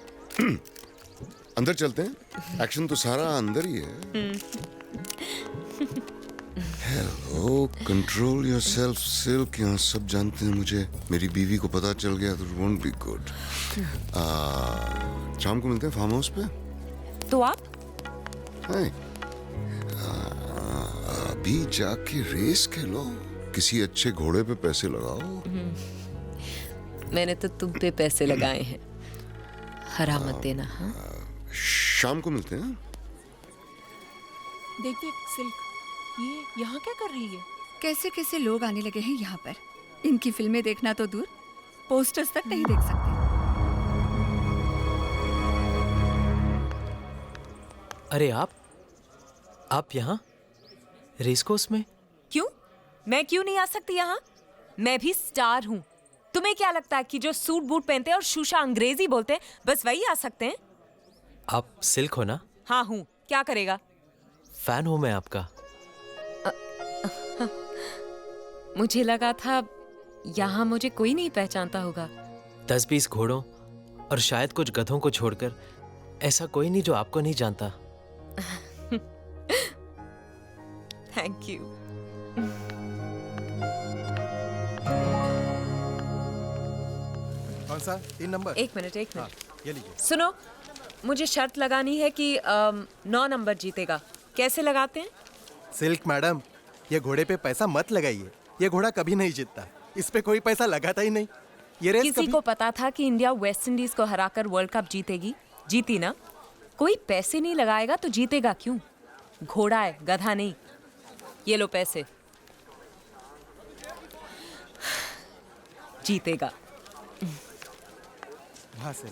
अंदर चलते हैं, एक्शन तो सारा अंदर ही है। Hello, control yourself silk. यहाँ सब जानते हैं मुझे। मेरी बीवी को पता चल गया तो वोंट बी गुड। शाम को मिलते हैं फार्म हाउस पे। तो आप? अभी जाके रेस खेलो, किसी अच्छे घोड़े पे पैसे लगाओ। मैंने तो तुम पे पैसे लगाए हैं, हरा मत देना। हाँ? शाम को मिलते हैं। देख देख सिल्क, ये यहाँ क्या कर रही है? कैसे कैसे लोग आने लगे हैं यहाँ पर। इनकी फिल्में देखना तो दूर, पोस्टर्स तक नहीं देख सकते। अरे आप यहाँ रेस कोर्स में? क्यों? मैं क्यों नहीं आ सकती यहाँ? मैं भी स्टार हूँ। तुम्हें क्या लगता है कि जो सूट बूट पहनते हैं और शूशा अंग्रेजी बोलते हैं बस वही आ सकते हैं? आप सिल्क हो ना? हाँ हूँ। क्या करेगा? फैन हूँ मैं आपका। मुझे लगा था यहाँ मुझे कोई नहीं पहचानता होगा। 10-20 घोड़ों और शायद कुछ गधों को छोड़कर ऐसा कोई नहीं जो आपको नहीं जानता। Thank you. कौन सा? 3 नंबर। एक मिनट हाँ, ये लीजिए। सुनो, मुझे शर्त लगानी है कि 9 नंबर जीतेगा। कैसे लगाते हैं? सिल्क मैडम, ये घोड़े पे पैसा मत लगाइए। ये घोड़ा कभी नहीं जीतता, इस पे कोई पैसा लगाता ही नहीं। ये रेस किसी को पता था कि इंडिया वेस्ट इंडीज को हराकर वर्ल्ड कप जीतेगी? जीती ना। कोई पैसे नहीं लगाएगा तो जीतेगा क्यों? घोड़ा है, गधा नहीं। ये लो पैसे। जीतेगा। वहां से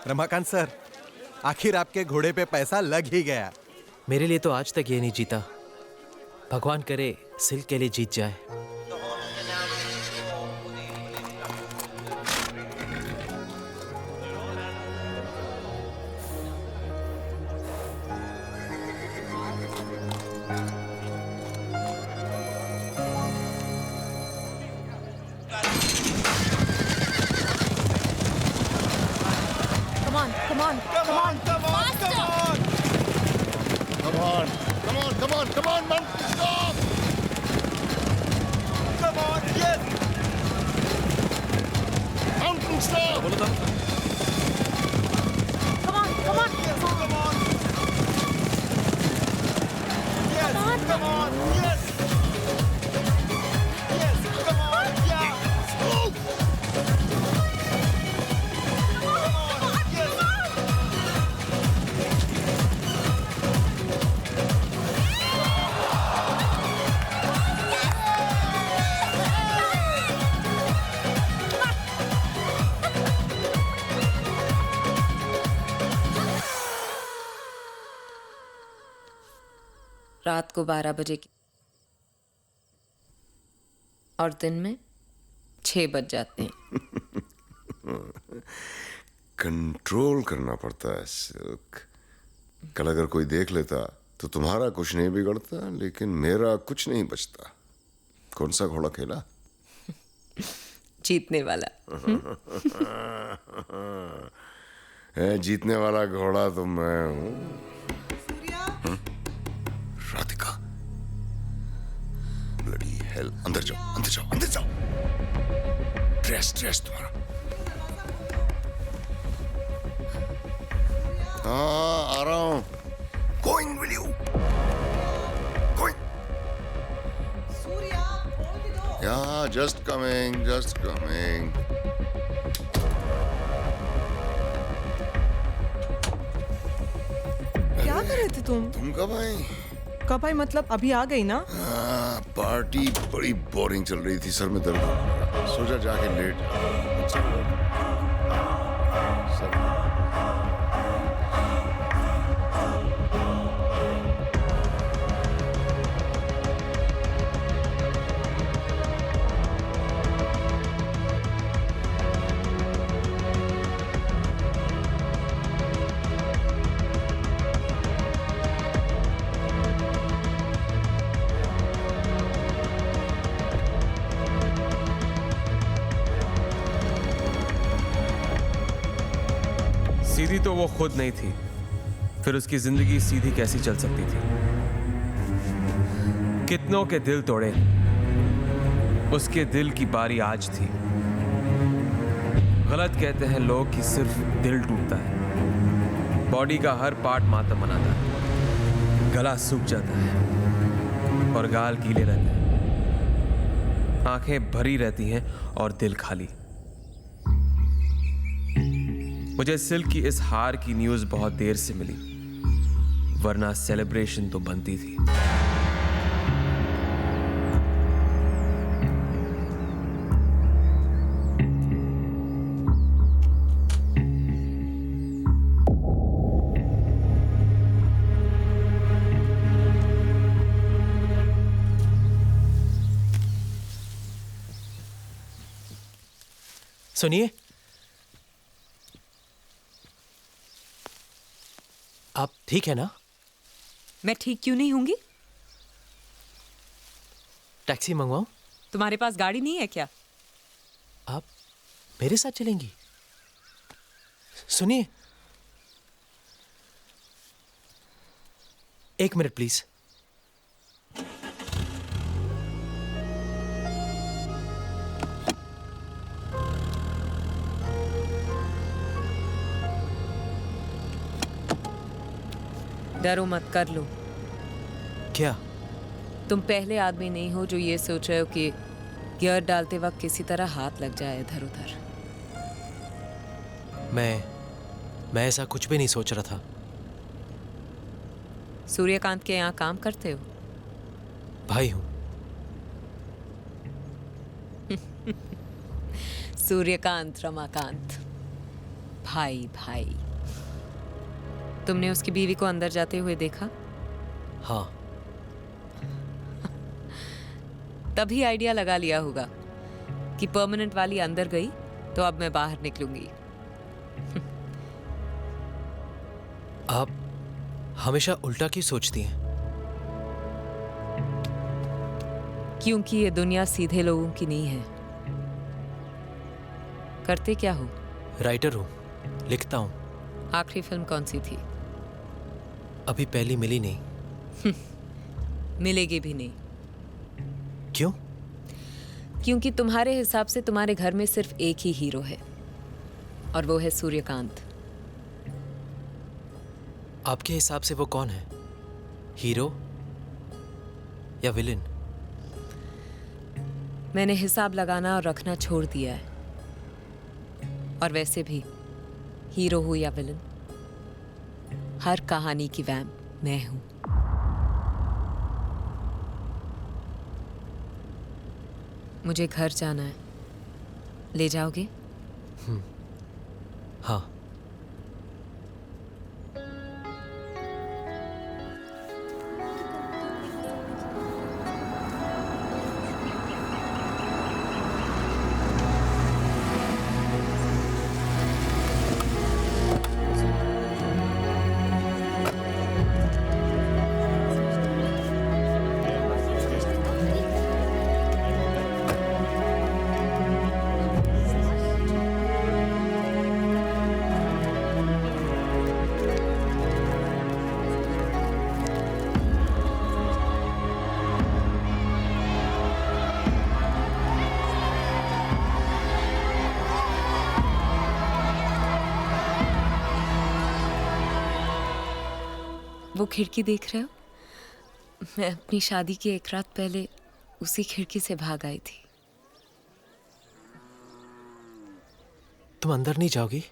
रमाकांत सर, आखिर आपके घोड़े पे पैसा लग ही गया। मेरे लिए तो आज तक ये नहीं जीता। भगवान करे सिल्क के लिए जीत जाए। Come on, faster! Come on, man, stop! Come on, yes! Mountain stop! Come on! Yes, come on! Yes, come on, yes! Yes, come on, yeah! Move! रात को 12 बजे की और दिन में 6 बज जाते हैं। कंट्रोल करना पड़ता है सिल्क। कल अगर कोई देख लेता तो तुम्हारा कुछ नहीं बिगड़ता, लेकिन मेरा कुछ नहीं बचता। कौन सा घोड़ा खेला? जीतने वाला। जीतने वाला घोड़ा तो मैं हूँ। राधिका, ब्लडी हेल, अंदर जाओ, अंदर जाओ, अंदर जाओ। ड्रेस तुम्हारा। हाँ, आ रहा हूँ। Going will you? Going. Yeah, just coming, just coming. क्या कर रहे थे तुम? तुम कब आई? कब आई मतलब अभी आ गई ना? पार्टी बड़ी बोरिंग चल रही थी, सर में दर्द हो रहा। सोचा जाके लेट जाऊं। सीधी तो वो खुद नहीं थी, फिर उसकी जिंदगी सीधी कैसी चल सकती थी? कितनों के दिल तोड़े, उसके दिल की बारी आज थी। गलत कहते हैं लोग कि सिर्फ दिल टूटता है, बॉडी का हर पार्ट मातम मनाता है। गला सूख जाता है और गाल गीले रहते हैं, आंखें भरी रहती हैं और दिल खाली। मुझे सिल्क की इस हार की न्यूज़ बहुत देर से मिली, वरना सेलिब्रेशन तो बनती थी। सुनिए, आप ठीक है ना? मैं ठीक क्यों नहीं होंगी? टैक्सी मंगवाऊं? तुम्हारे पास गाड़ी नहीं है क्या? आप मेरे साथ चलेंगी? सुनिए, एक मिनट प्लीज। डरो मत, कर लो। क्या? तुम पहले आदमी नहीं हो जो ये सोच रहे हो कि गियर डालते वक्त किसी तरह हाथ लग जाए इधर उधर। मैं ऐसा कुछ भी नहीं सोच रहा था। सूर्यकांत के यहाँ काम करते हो? भाई हूं। सूर्यकांत रमाकांत, भाई भाई। तुमने उसकी बीवी को अंदर जाते हुए देखा? हाँ। तभी आइडिया लगा लिया होगा कि परमानेंट वाली अंदर गई तो अब मैं बाहर निकलूंगी। आप हमेशा उल्टा क्यों सोचती हैं? क्योंकि ये दुनिया सीधे लोगों की नहीं है। करते क्या हो? राइटर हूं, लिखता हूं। आखिरी फिल्म कौन सी थी? अभी पहली मिली नहीं। मिलेगी भी नहीं। क्यों? क्योंकि तुम्हारे हिसाब से तुम्हारे घर में सिर्फ एक ही हीरो है और वो है सूर्यकांत। आपके हिसाब से वो कौन है? हीरो या विलेन? मैंने हिसाब लगाना और रखना छोड़ दिया है। और वैसे भी हीरो हो या विलेन, हर कहानी की वैम्प मैं हूं। मुझे घर जाना है, ले जाओगे? हाँ। वो खिड़की देख रहे हो? मैं अपनी शादी की एक रात पहले उसी खिड़की से भाग आई थी। तुम अंदर नहीं जाओगी?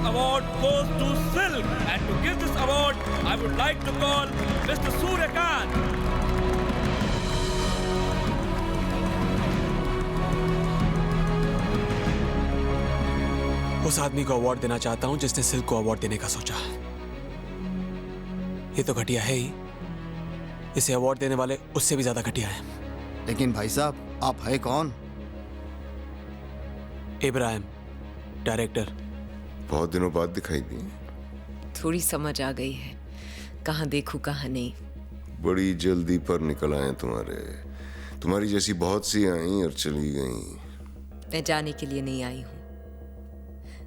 Award goes to Silk, and to give this award, I would like to call Mr. Suryakant. उस आदमी को अवार्ड देना चाहता हूं जिसने सिल्क को अवार्ड देने का सोचा। ये तो घटिया है ही, इसे अवार्ड देने वाले उससे भी ज्यादा घटिया है। लेकिन भाई साहब, आप है कौन? इब्राहिम, डायरेक्टर। बहुत दिनों बाद दिखाई दी। थोड़ी समझ आ गई है, कहाँ देखूं कहाँ नहीं। बड़ी जल्दी पर निकल आए तुम्हारी जैसी बहुत सी आई और चली गई। मैं जाने के लिए नहीं आई हूँ।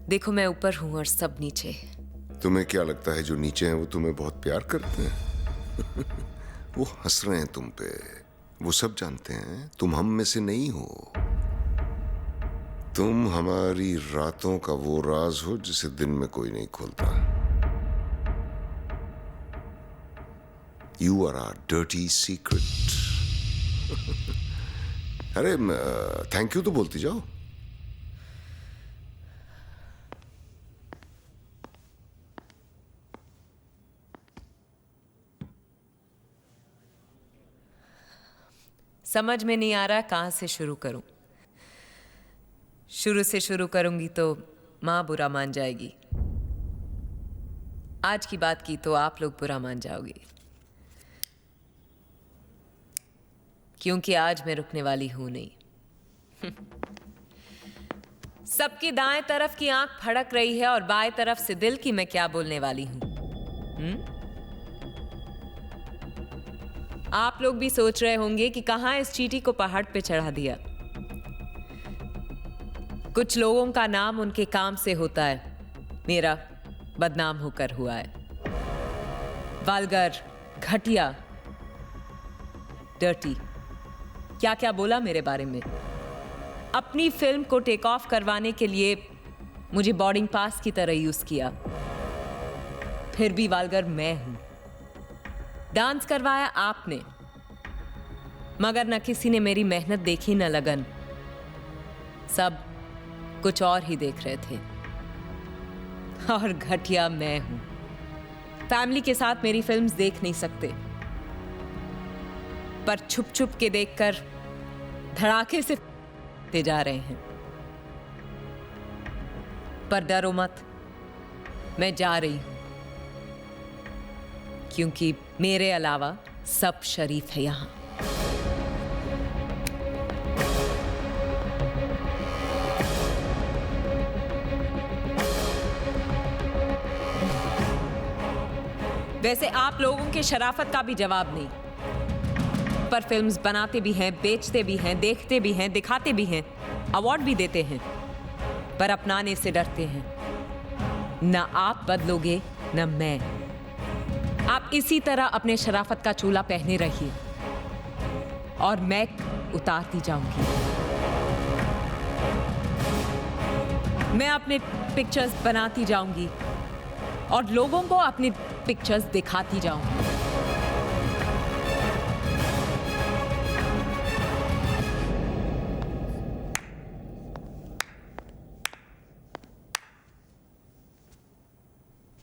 देखो, मैं ऊपर हूँ और सब नीचे। तुम्हें क्या लगता है जो नीचे हैं वो तुम्हें बहुत प्यार करते हैं? वो हंस रहे हैं तुम पे। वो सब जानते हैं तुम हम में से नहीं हो। तुम हमारी रातों का वो राज हो जिसे दिन में कोई नहीं खोलता। You are our dirty secret. अरे थैंक यू तो बोलती जाओ। समझ में नहीं आ रहा कहाँ से शुरू करूं। शुरू से शुरू करूंगी तो माँ बुरा मान जाएगी। आज की बात की तो आप लोग बुरा मान जाओगे, क्योंकि आज मैं रुकने वाली हूं नहीं। सबकी दाएं तरफ की आंख फड़क रही है और बाएं तरफ से दिल की मैं क्या बोलने वाली हूं। आप लोग भी सोच रहे होंगे कि कहां इस चींटी को पहाड़ पे चढ़ा दिया। कुछ लोगों का नाम उनके काम से होता है, मेरा बदनाम होकर हुआ है। वल्गर, घटिया, डर्टी, क्या क्या बोला मेरे बारे में। अपनी फिल्म को टेक ऑफ करवाने के लिए मुझे बोर्डिंग पास की तरह यूज किया। फिर भी वल्गर मैं हूं। डांस करवाया आपने, मगर न किसी ने मेरी मेहनत देखी न लगन। सब कुछ और ही देख रहे थे। और घटिया मैं हूं। फैमिली के साथ मेरी फिल्म्स देख नहीं सकते, पर छुप छुप के देखकर धड़ाके से ते जा रहे हैं। पर डरो मत, मैं जा रही हूं, क्योंकि मेरे अलावा सब शरीफ है यहां। वैसे आप लोगों के शराफत का भी जवाब नहीं, पर फिल्म्स बनाते भी हैं, बेचते भी हैं, देखते भी हैं, दिखाते भी हैं, अवार्ड भी देते हैं, पर अपनाने से डरते हैं। ना आप बदलोगे न मैं। आप इसी तरह अपने शराफत का चूल्हा पहने रहिए और मैं उतारती जाऊंगी। मैं अपने पिक्चर्स बनाती जाऊंगी और लोगों को अपनी पिक्चर्स दिखाती जाऊंगी।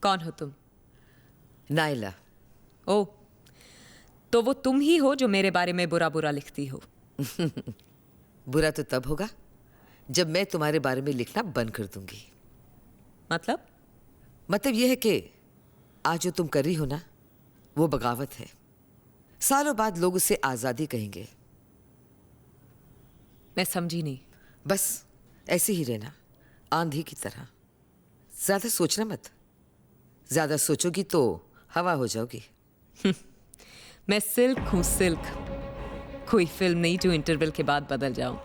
कौन हो तुम? नाइला। ओ, तो वो तुम ही हो जो मेरे बारे में बुरा बुरा लिखती हो। बुरा तो तब होगा जब मैं तुम्हारे बारे में लिखना बंद कर दूंगी। मतलब यह है कि आज जो तुम कर रही हो ना, वो बगावत है। सालों बाद लोग उसे आजादी कहेंगे। मैं समझी नहीं। बस ऐसे ही रहना, आंधी की तरह। ज्यादा सोचना मत। ज्यादा सोचोगी तो हवा हो जाओगी। मैं सिल्क हूँ, सिल्क। कोई फिल्म नहीं जो इंटरवल के बाद बदल जाऊं।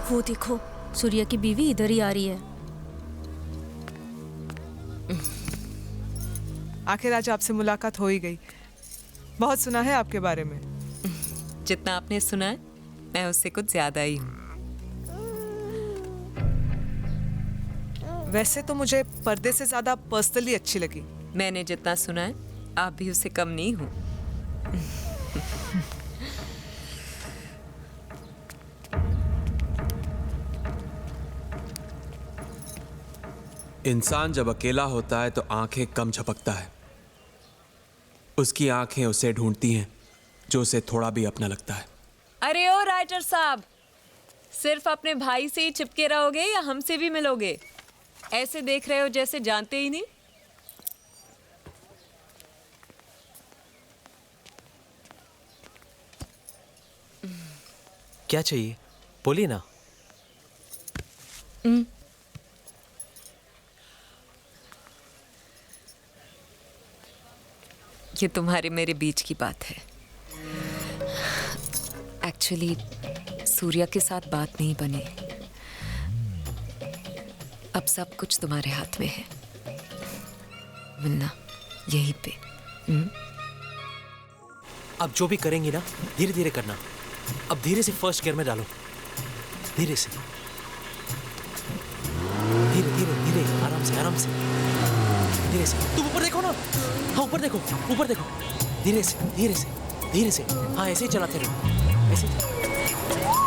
वो देखो, सूर्या की बीवी इधर ही आ रही है। आखिर आज आपसे मुलाकात हो ही गई। बहुत सुना है आपके बारे में। जितना आपने सुना है, मैं उससे कुछ ज्यादा ही हूँ। वैसे तो मुझे पर्दे से ज्यादा पर्सनली अच्छी लगी। मैंने जितना सुना है, आप भी उससे कम नहीं हो। इंसान जब अकेला होता है तो आंखें कम झपकता है। उसकी आंखें उसे ढूंढती हैं जो उसे थोड़ा भी अपना लगता है। अरे ओ राइटर साहब, सिर्फ अपने भाई से ही चिपके रहोगे या हमसे भी मिलोगे? ऐसे देख रहे हो जैसे जानते ही नहीं। क्या चाहिए बोलिए ना। ये तुम्हारे मेरे बीच की बात है। एक्चुअली सूर्या के साथ बात नहीं बनी। अब सब कुछ तुम्हारे हाथ में है, मिलना यहीं पे। अब जो भी करेंगी ना, धीरे धीरे करना। अब धीरे से फर्स्ट गियर में डालो, धीरे से, धीरे धीरे धीरे, आराम से आराम से, धीरे से। तुम ऊपर देखो ना, हाँ ऊपर देखो, ऊपर देखो, धीरे से धीरे से धीरे से। हाँ ऐसे ही चलाते रहो, ऐसे ही।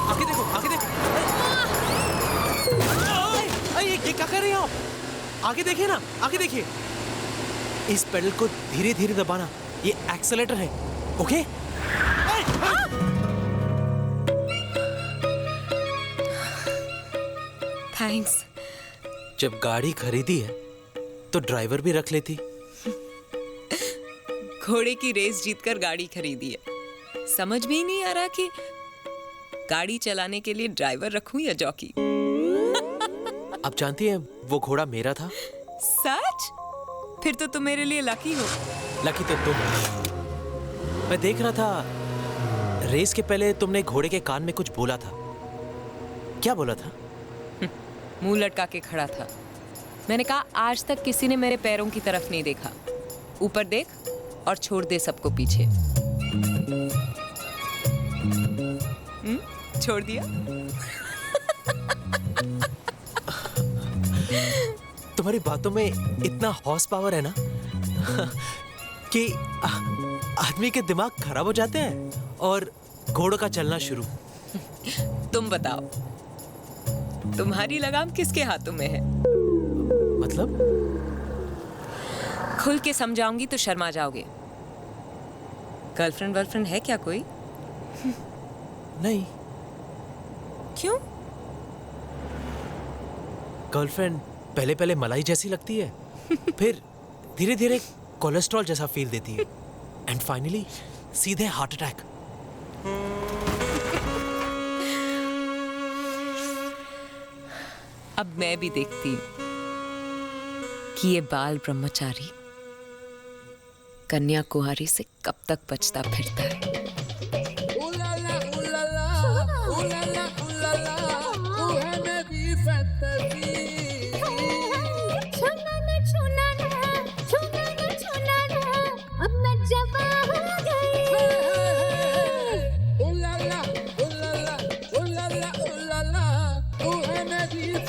आगे देखो, आगे देखो। ये क्या कर रहे हो आप? आगे देखिए ना, आगे देखिए। इस पेडल को धीरे धीरे दबाना, ये एक्सेलेरेटर है, ओके? थैंक्स। जब गाड़ी खरीदी है तो ड्राइवर भी रख लेती। घोड़े की रेस जीतकर गाड़ी खरीदी है। समझ में ही नहीं आ रहा कि गाड़ी चलाने के लिए ड्राइवर रखूं या जॉकी। आप जानती हैं वो घोड़ा मेरा था। सच? फिर तो तुम मेरे लिए लकी हो। लकी तो तुम हो। मैं देख रहा था रेस के पहले तुमने घोड़े के कान में कुछ बोला था। क्या बोला था? मुंह लटका के खड़ा था। मैंने कहा आज तक किसी ने मेरे पैरों की तरफ नहीं देखा। ऊपर देख और छोड़ दे सबको पीछे। छोड़ दिया। तुम्हारी बातों में इतना हॉर्स पावर है ना कि आदमी के दिमाग खराब हो जाते हैं और घोड़ों का चलना शुरू। तुम बताओ, तुम्हारी लगाम किसके हाथों में है? मतलब? खुल के समझाऊंगी तो शर्मा जाओगे। गर्लफ्रेंड वर्लफ्रेंड है क्या कोई? नहीं। क्यों? गर्लफ्रेंड पहले पहले मलाई जैसी लगती है, फिर धीरे धीरे कोलेस्ट्रॉल जैसा फील देती है, एंड फाइनली सीधे हार्ट अटैक। अब मैं भी देखती हूँ कि ये बाल ब्रह्मचारी कन्या कुमारी से कब तक बचता फिरता है।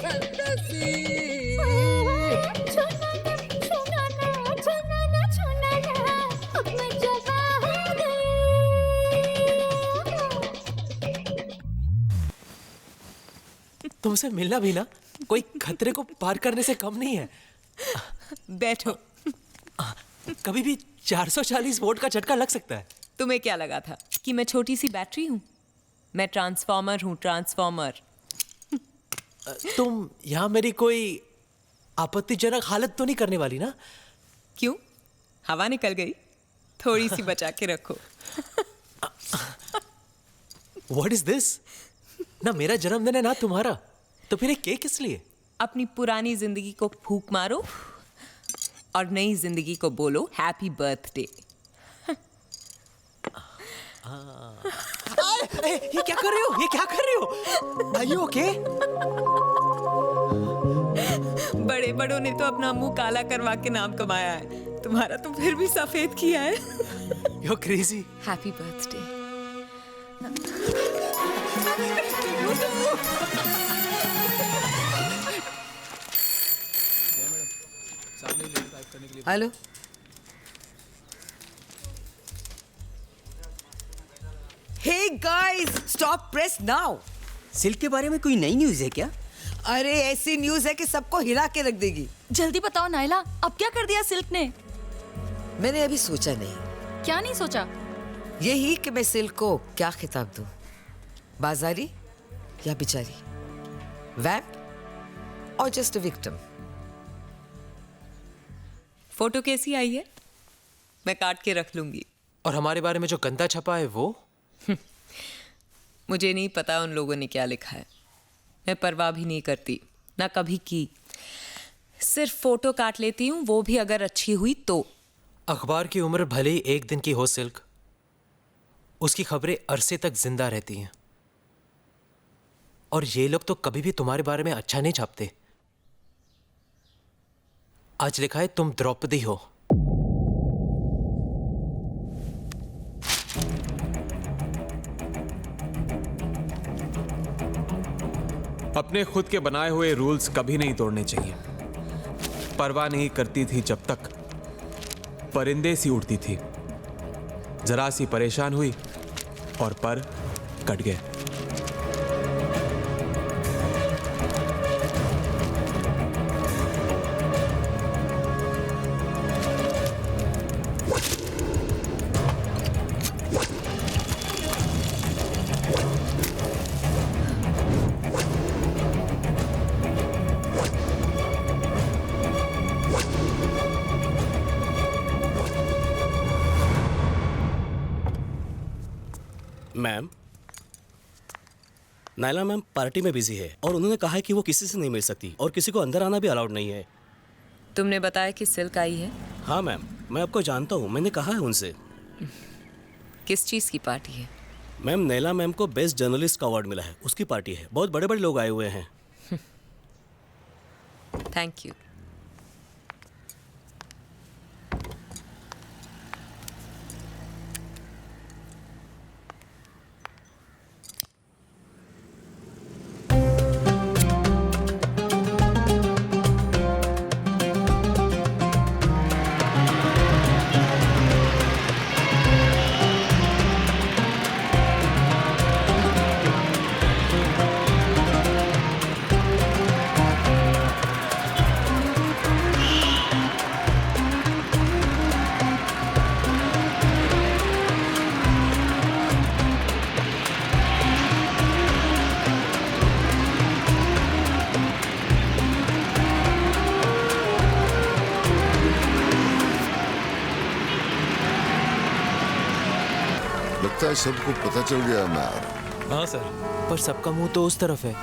Fantasy. तुमसे मिलना भी ना कोई खतरे को पार करने से कम नहीं है। बैठो। कभी भी 440 वोल्ट का झटका लग सकता है। तुम्हें क्या लगा था कि मैं छोटी सी बैटरी हूँ? मैं ट्रांसफॉर्मर हूँ, ट्रांसफॉर्मर। तुम यहाँ मेरी कोई आपत्तिजनक हालत तो नहीं करने वाली ना? क्यों? हवा निकल गई, थोड़ी सी बचा के रखो। What is this? ना मेरा जन्मदिन है ना तुम्हारा, तो फिर ये केक किस लिए? अपनी पुरानी जिंदगी को फूंक मारो और नई जिंदगी को बोलो हैप्पी बर्थडे। ये क्या कर रहे हो? ये क्या कर रहे हो? Are you okay? बड़े बड़ों ने तो अपना मुंह काला करवा के नाम कमाया है, तुम्हारा तो फिर भी सफेद किया है। You're crazy. Happy birthday. Hello, hey guys, stop press now. Silk के बारे में कोई नई न्यूज़ है क्या? अरे ऐसी न्यूज़ है कि सबको हिला के रख देगी। जल्दी बताओ नायला, अब क्या कर दिया सिल्क ने? मैंने अभी सोचा नहीं। क्या नहीं सोचा? यही कि मैं सिल्क को क्या खिताब दूं, बाजारी या बिचारी, वैम्प और जस्ट अ विक्टिम। फोटो कैसी आई है? मैं काट के रख लूंगी। और हमारे बारे में जो गंदा छपा है वो? मुझे नहीं पता उन लोगों ने क्या लिखा है, मैं परवाह भी नहीं करती, ना कभी की। सिर्फ फोटो काट लेती हूँ, वो भी अगर अच्छी हुई तो। अखबार की उम्र भले ही एक दिन की हो सिल्क, उसकी खबरें अरसे तक जिंदा रहती हैं। और ये लोग तो कभी भी तुम्हारे बारे में अच्छा नहीं छापते। आज लिखा है तुम द्रौपदी हो। अपने खुद के बनाए हुए रूल्स कभी नहीं तोड़ने चाहिए। परवाह नहीं करती थी जब तक परिंदे सी उड़ती थी, जरा सी परेशान हुई और पर कट गए। मैम, नायला मैम पार्टी में बिजी है और उन्होंने कहा है कि वो किसी से नहीं मिल सकती और किसी को अंदर आना भी अलाउड नहीं है। तुमने बताया कि सिल्क आई है? हाँ मैम, मैं आपको जानता हूँ, मैंने कहा है उनसे। किस चीज़ की पार्टी है? मैम, नैला मैम को बेस्ट जर्नलिस्ट का अवार्ड मिला है, उसकी पार्टी है। बहुत बड़े बड़े लोग आए हुए हैं। Thank you. लगता है सबको पता चल गया मैं आ रहा हूं। हाँ सर, पर सबका मुंह तो उस तरफ है।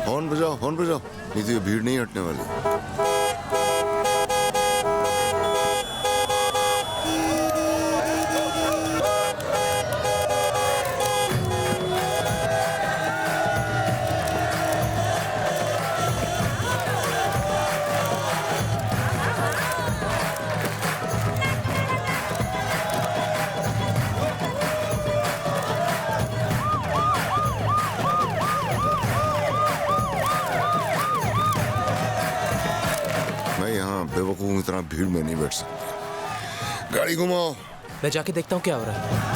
हॉर्न बजाओ, नहीं तो ये भीड़ नहीं हटने वाली। बेवकूफ इतना भीड़ में नहीं बैठ सकते। गाड़ी घुमाओ। मैं जाके देखता हूँ क्या हो रहा है।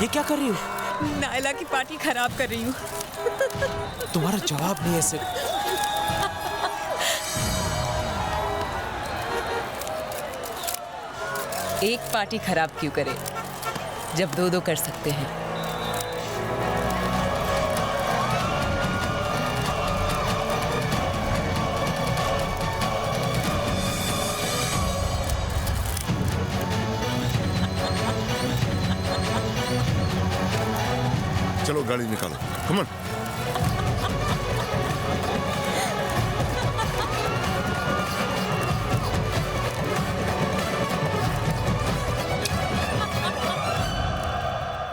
ये क्या कर रही हो? नायला की पार्टी खराब कर रही हूँ। तुम्हारा जवाब नहीं है सिल्क। एक पार्टी खराब क्यों करे जब दो दो कर सकते हैं। चलो गाड़ी निकालो, कम ऑन।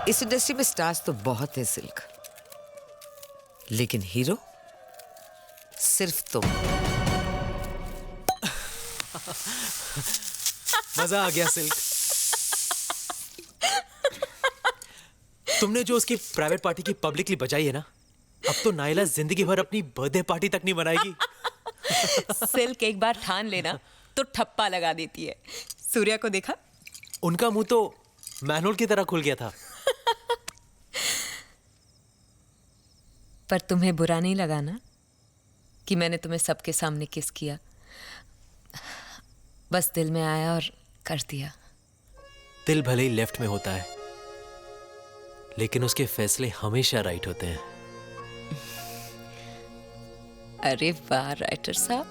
इस इंडस्ट्री में स्टार्स तो बहुत है सिल्क, लेकिन हीरो सिर्फ तुम। मजा आ गया सिल्क। तुमने जो उसकी प्राइवेट पार्टी की पब्लिकली बजाई है ना, अब तो नायला जिंदगी भर अपनी बर्थडे पार्टी तक नहीं बनाएगी। सिल्क एक बार ठान लेना तो ठप्पा लगा देती है। सूर्या को देखा? उनका मुंह तो मैनुअल की तरह खुल गया था। पर तुम्हें बुरा नहीं लगा ना कि मैंने तुम्हें सबके सामने किस किया? बस दिल में आया और कर दिया। दिल भले ही लेफ्ट में होता है, लेकिन उसके फैसले हमेशा राइट होते हैं। अरे वाह राइटर साहब,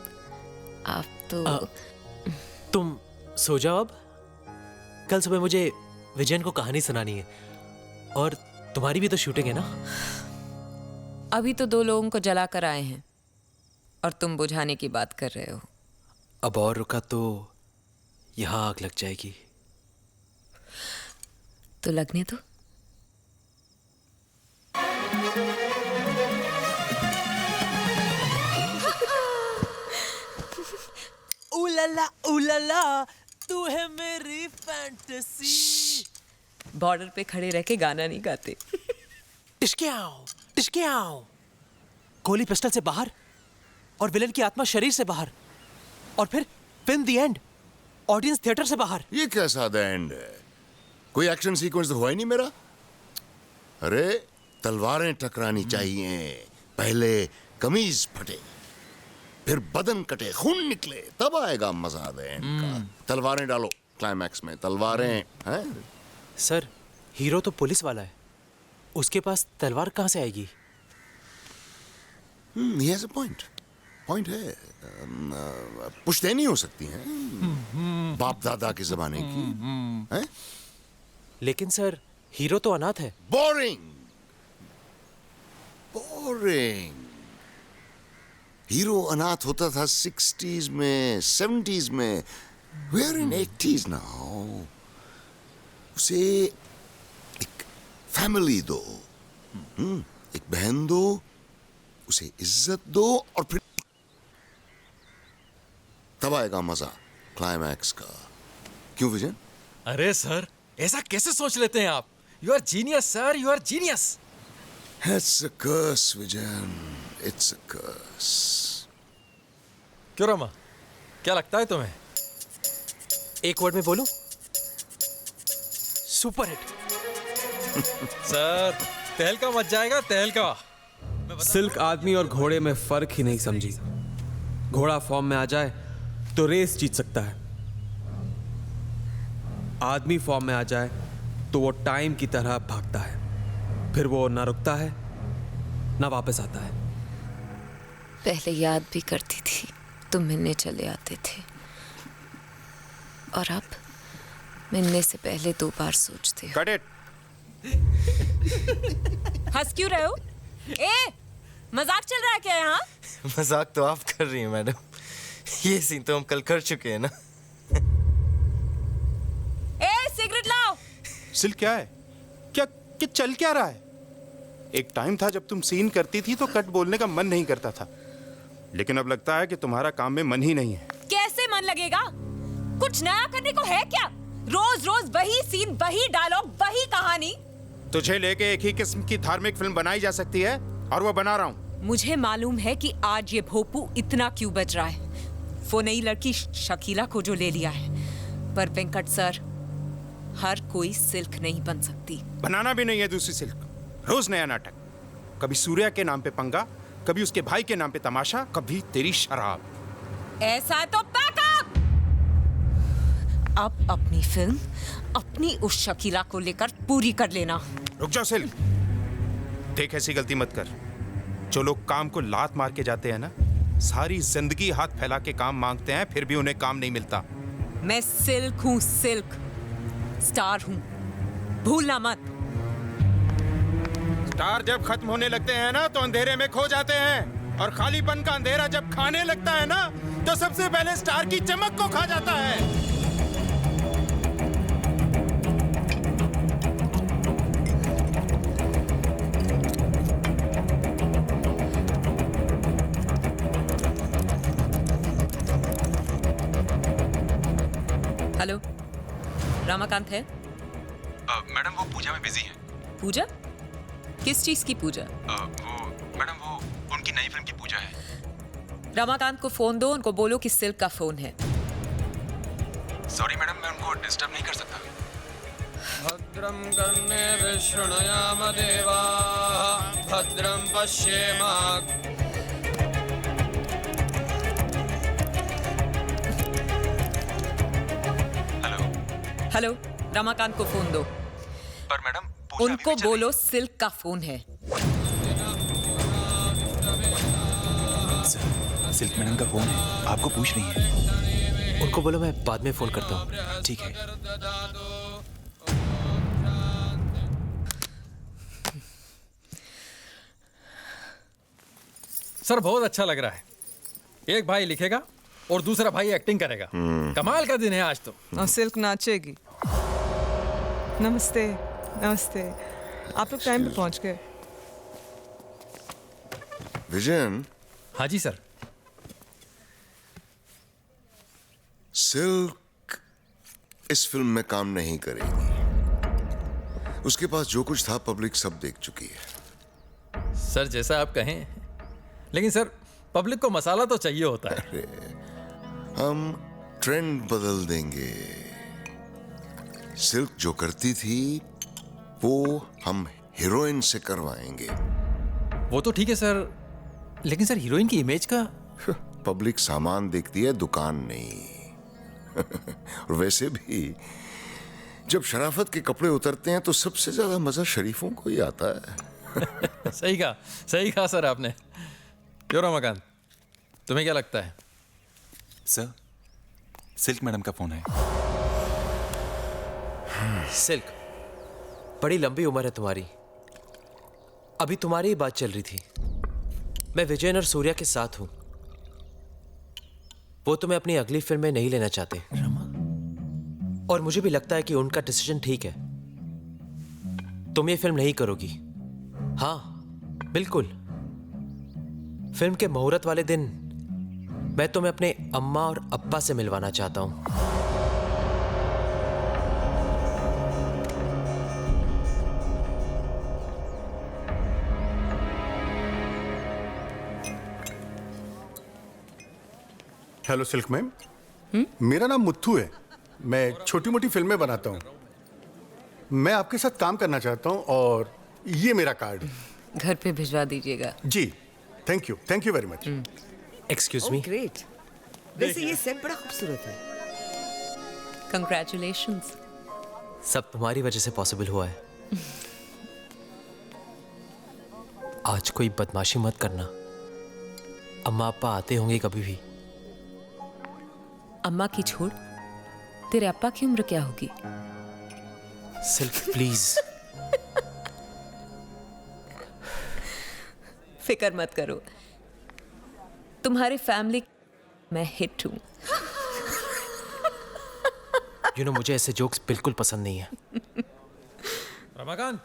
आप तो तुम सो जाओ अब। कल सुबह मुझे विजयन को कहानी सुनानी है, और तुम्हारी भी तो शूटिंग है ना। अभी तो 2 लोगों को जला कर आए हैं और तुम बुझाने की बात कर रहे हो। अब और रुका तो यहां आग लग जाएगी। तो लगने दो। उलाला तू है मेरी फैंटेसी। बॉर्डर पे खड़े रह के गाना नहीं गाते। टिश्क्याओ। गोली पिस्टल से बाहर और विलन की आत्मा शरीर से बाहर, और फिर film the end, audience theatre से बाहर। ये कैसा द एंड है? कोई एक्शन सीक्वेंस तो हुआ ही नहीं मेरा। अरे तलवारें टकरानी चाहिए, पहले कमीज फटे, फिर बदन कटे, खून निकले, तब आएगा मजा द एंड का। तलवारें डालो क्लाइमैक्स में, तलवारें हैं। सर, हीरो तो पुलिस वाला है, उसके पास तलवार कहां से आएगी? he has a point. Point है। पुश्तैनी हो सकती हैं, बाप दादा के जमाने की हैं? लेकिन सर, हीरो तो अनाथ है। बोरिंग। हीरो अनाथ होता था 60s में, 70s में। We're in 80s now. उसे एक फैमिली दो, एक बहन दो, उसे इज्जत दो, और फिर तब आएगा मजा क्लाइमैक्स का। क्यों विजन? अरे सर, ऐसा कैसे सोच लेते हैं आप? You are genius sir, you are genius. It's a curse, vision, it's a curse. क्यों रमा, क्या लगता है तुम्हें? एक वर्ड में बोलूं? Super hit. सर, तहलका मच जाएगा, तहलका। सिल्क आदमी और घोड़े में फर्क ही नहीं समझी। घोड़ा फॉर्म में आ जाए तो रेस जीत सकता है, आदमी फॉर्म में आ जाए तो वो टाइम की तरह भागता है, फिर वो ना रुकता है ना वापस आता है। पहले याद भी करती थी, तुम मिलने चले आते थे, और अब मिलने से पहले 2 बार सोचते हो। Cut it. हंस क्यों रहे हो? मजाक चल रहा है क्या यहाँ? मजाक तो आप कर रही हैं मैडम, ये सीन तो हम कल कर चुके हैं ना। सिगरेट लाओ। सिल्क क्या है? क्या चल क्या रहा है? एक टाइम था जब तुम सीन करती थी तो कट बोलने का मन नहीं करता था, लेकिन अब लगता है कि तुम्हारा काम में मन ही नहीं है। कैसे मन लगेगा? कुछ नया करने को है क्या? रोज रोज वही सीन, वही डायलॉग, वही कहानी। तुझे लेके एक ही किस्म की धार्मिक फिल्म बनाई जा सकती है, और वो बना रहा हूँ। मुझे मालूम है कि आज ये भोपू इतना क्यों बज रहा है। वो नई लड़की शकीला को जो ले लिया है, पर वेंकट सर, हर कोई सिल्क नहीं बन सकती। बनाना भी नहीं है दूसरी सिल्क। रोज नया नाटक, कभी सूर्या के नाम पे पंगा, कभी उसके भाई के नाम पे तमाशा, कभी तेरी शराब। ऐसा है तो बैकअप। अब अपनी फिल्म अपनी उस शकीला को लेकर पूरी कर लेना। रुक जाओ सिल्क, देख ऐसी गलती मत कर। जो लोग काम को लात मार के जाते हैं ना, सारी जिंदगी हाथ फैला के काम मांगते हैं, फिर भी उन्हें काम नहीं मिलता। मैं सिल्क हूँ, सिल्क स्टार हूँ, भूलना मत। स्टार जब खत्म होने लगते हैं ना तो अंधेरे में खो जाते हैं, और खालीपन का अंधेरा जब खाने लगता है ना तो सबसे पहले स्टार की चमक को खा जाता है। हेलो, रामाकांत है? मैडम वो पूजा में बिजी है। पूजा? किस चीज की पूजा? मैडम वो उनकी नई फिल्म की पूजा है। रमाकांत को फोन दो, उनको बोलो कि सिल्क का फोन है। सॉरी मैडम, मैं उनको डिस्टर्ब नहीं कर सकता। भद्रम कर्णे शृणुयाम देवाः भद्रम पश्येमाः। हेलो, रमाकांत को फोन दो। पर मैडम उनको बोलो सिल्क का फोन है। सिल्क मैडम का फोन है, आपको पूछ रही है। उनको बोलो मैं बाद में फोन करता हूँ। ठीक है। सर बहुत अच्छा लग रहा है। एक भाई लिखेगा और दूसरा भाई एक्टिंग करेगा। कमाल का दिन है आज तो। और सिल्क नाचेगी। नमस्ते। नमस्ते। आप लोग टाइम पे पहुंच गए। विजयन। हाँ जी सर। सिल्क इस फिल्म में काम नहीं करेगी। उसके पास जो कुछ था पब्लिक सब देख चुकी है। सर जैसा आप कहें, लेकिन सर पब्लिक को मसाला तो चाहिए होता है। अरे हम ट्रेंड बदल देंगे। सिल्क जो करती थी वो हम हीरोइन से करवाएंगे। वो तो ठीक है सर, लेकिन सर हीरोइन की इमेज का। पब्लिक सामान देखती है, दुकान नहीं। और वैसे भी जब शराफत के कपड़े उतरते हैं तो सबसे ज्यादा मजा शरीफों को ही आता है। सही कहा सर आपने। क्यों रमाकांत, तुम्हें क्या लगता है? सर, सिल्क मैडम का फोन है। सिल्क, बड़ी लंबी उम्र है तुम्हारी। अभी तुम्हारी ही बात चल रही थी। मैं विजयन और सूर्या के साथ हूं। वो तुम्हें अपनी अगली फिल्म में नहीं लेना चाहते। और मुझे भी लगता है कि उनका डिसीजन ठीक है। तुम ये फिल्म नहीं करोगी। हाँ बिल्कुल। फिल्म के मुहूर्त वाले दिन मैं तुम्हें अपने अम्मा और अब्बा से मिलवाना चाहता हूं। हेलो सिल्क मैम, मेरा नाम मुत्थू है। मैं छोटी मोटी फिल्में बनाता हूँ। मैं आपके साथ काम करना चाहता हूँ और ये मेरा कार्ड। घर पे भिजवा दीजिएगा। जी, thank you very much. Excuse me. Great. वैसे ये सेट बड़ा खूबसूरत है। कंग्रेचुलेशंस। सब तुम्हारी वजह से पॉसिबल हुआ है। आज कोई बदमाशी मत करना। अम्मा अप्पा आते होंगे कभी भी। अम्मा की छोड़, तेरे अप्पा की उम्र क्या होगी? Silk please. फिक्र मत करो, तुम्हारी फैमिली मैं हिट हूं। मुझे ऐसे जोक्स बिल्कुल पसंद नहीं है। रमाकांत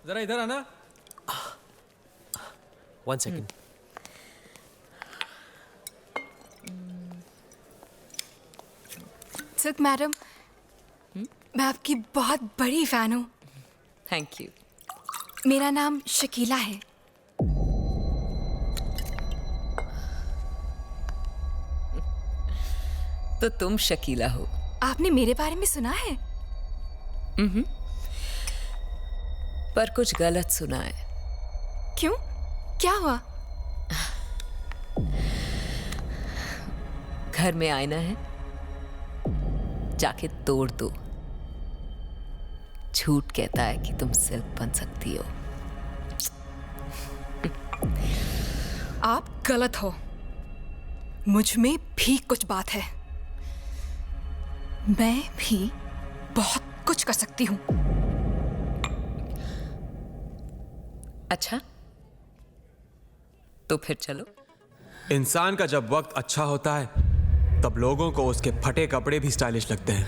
जरा इधर आना। 1 सेकेंड। सिल्क मैडम, मैं आपकी बहुत बड़ी फैन हूँ। Thank you. मेरा नाम शकीला है। तो तुम शकीला हो। आपने मेरे बारे में सुना है? पर कुछ गलत सुना है। क्यों? क्या हुआ? घर में आईना है, जाके तोड़ दो। झूठ कहता है कि तुम सिल्क बन सकती हो। आप गलत हो। मुझ में भी कुछ बात है। मैं भी बहुत कुछ कर सकती हूँ। अच्छा, तो फिर चलो। इंसान का जब वक्त अच्छा होता है तब लोगों को उसके फटे कपड़े भी स्टाइलिश लगते हैं।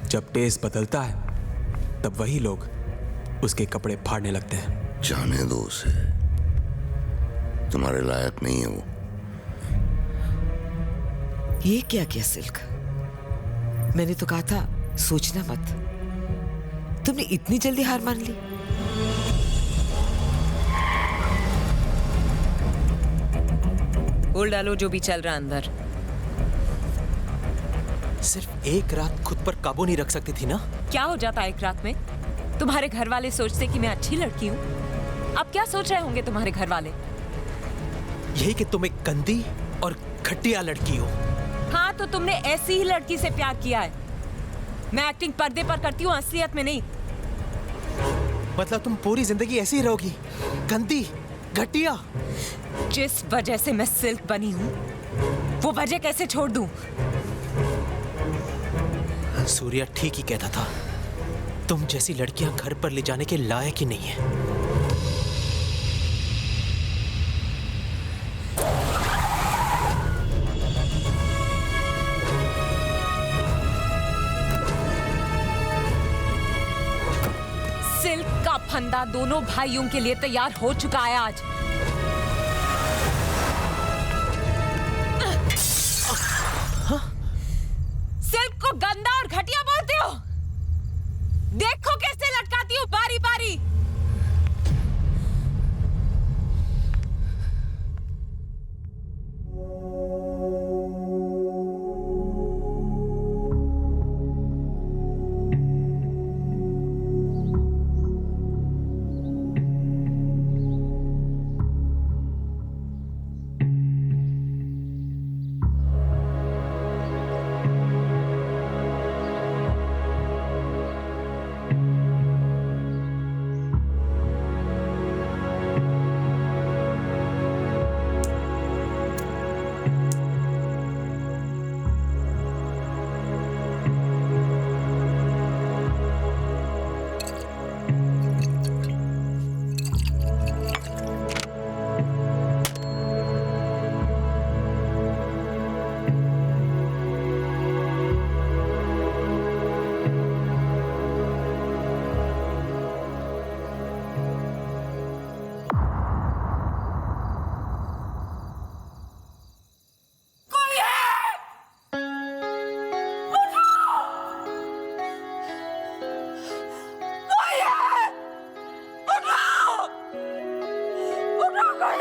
जब टेस्ट बदलता है तब वही लोग उसके कपड़े फाड़ने लगते हैं। जाने दो उसे, तुम्हारे लायक नहीं है वो। ये क्या किया सिल्क? मैंने तो कहा था सोचना मत। तुमने इतनी जल्दी हार मान ली? बोल डालो जो भी चल रहा अंदर। सिर्फ एक रात खुद पर काबू नहीं रख सकती थी ना? क्या हो जाता है एक रात में? तुम्हारे घर वाले सोचते कि मैं अच्छी लड़की हूँ। अब क्या सोच रहे होंगे तुम्हारे घर वाले? यही कि तुम एक गंदी और घटिया लड़की हो। हाँ, तो तुमने ऐसी ही लड़की से प्यार किया है। मैं एक्टिंग पर्दे पर करती हूँ, असलियत में नहीं। मतलब तुम पूरी जिंदगी ऐसी ही रहोगी, गंदी, घटिया? जिस वजह से मैं सिल्क बनी हूँ, वो वजह कैसे छोड़ दूं? सूर्या ठीक ही कहता था, तुम जैसी लड़कियां घर पर ले जाने के लायक ही नहीं है। सिल्क का फंदा दोनों भाइयों के लिए तैयार हो चुका है आज। सिल्क को गंदा और घटिया बोलते हो? देखो कैसे लटकाती हूँ बारी बारी।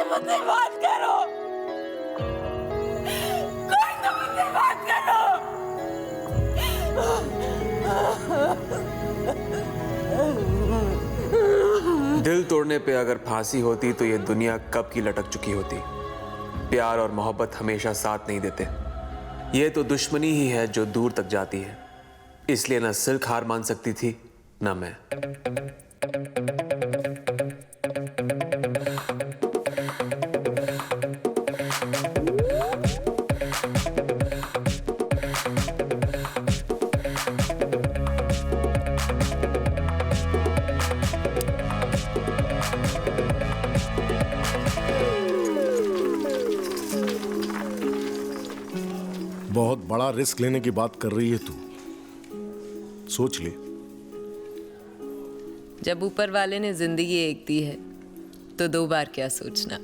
मुझसे बात करो, कोई तो मुझसे बात करो। दिल तोड़ने पे अगर फांसी होती तो ये दुनिया कब की लटक चुकी होती। प्यार और मोहब्बत हमेशा साथ नहीं देते। ये तो दुश्मनी ही है जो दूर तक जाती है। इसलिए ना सिल्क हार मान सकती थी ना मैं। बहुत बड़ा रिस्क लेने की बात कर रही है तू, सोच ले। जब ऊपर वाले ने जिंदगी एक दी है तो दो बार क्या सोचना।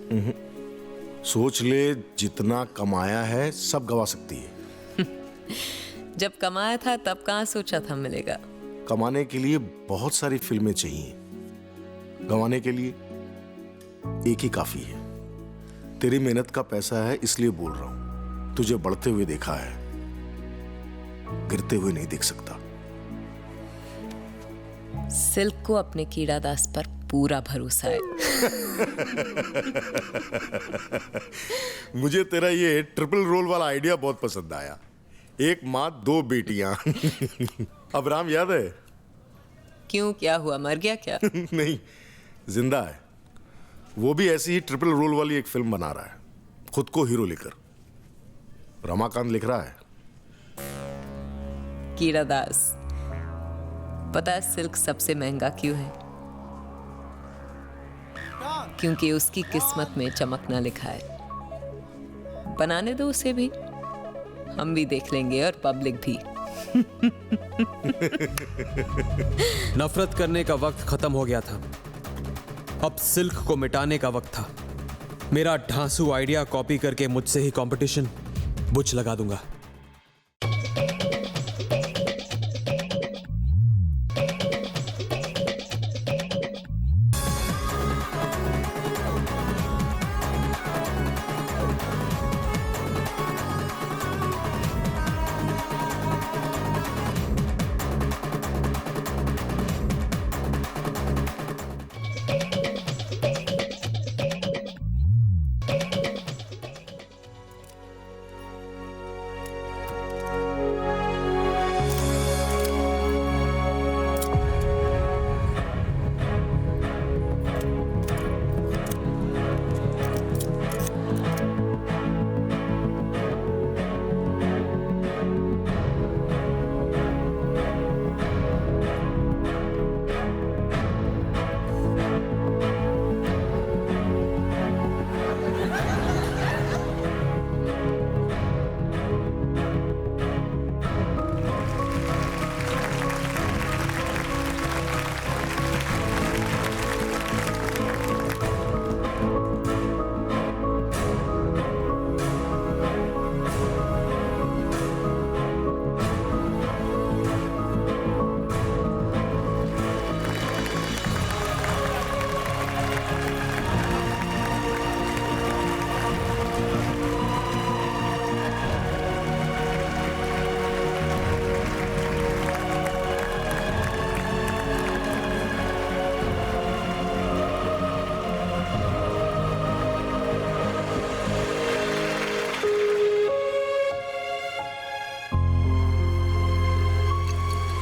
सोच ले, जितना कमाया है सब गवा सकती है। जब कमाया था तब कहाँ सोचा था मिलेगा। कमाने के लिए बहुत सारी फिल्में चाहिए, गंवाने के लिए एक ही काफी है। तेरी मेहनत का पैसा है इसलिए बोल रहा हूं। तुझे बढ़ते हुए देखा है, गिरते हुए नहीं देख सकता। सिल्क को अपने कीड़ा दास पर पूरा भरोसा है। मुझे तेरा ये ट्रिपल रोल वाला आइडिया बहुत पसंद आया। एक माँ दो बेटियां। अब राम याद है? क्यों, क्या हुआ, मर गया क्या? नहीं, जिंदा है। वो भी ऐसी ही ट्रिपल रोल वाली एक फिल्म बना रहा है, खुद को हीरो लेकर। रमाकांत लिख रहा है। कीड़ा दास, पता है सिल्क सबसे महंगा क्यों है? क्योंकि उसकी किस्मत में चमकना लिखा है। बनाने दो उसे भी, हम भी देख लेंगे और पब्लिक भी। नफरत करने का वक्त खत्म हो गया था, अब सिल्क को मिटाने का वक्त था। मेरा ढांसू आइडिया कॉपी करके मुझसे ही कंपटीशन बुझ लगा दूंगा।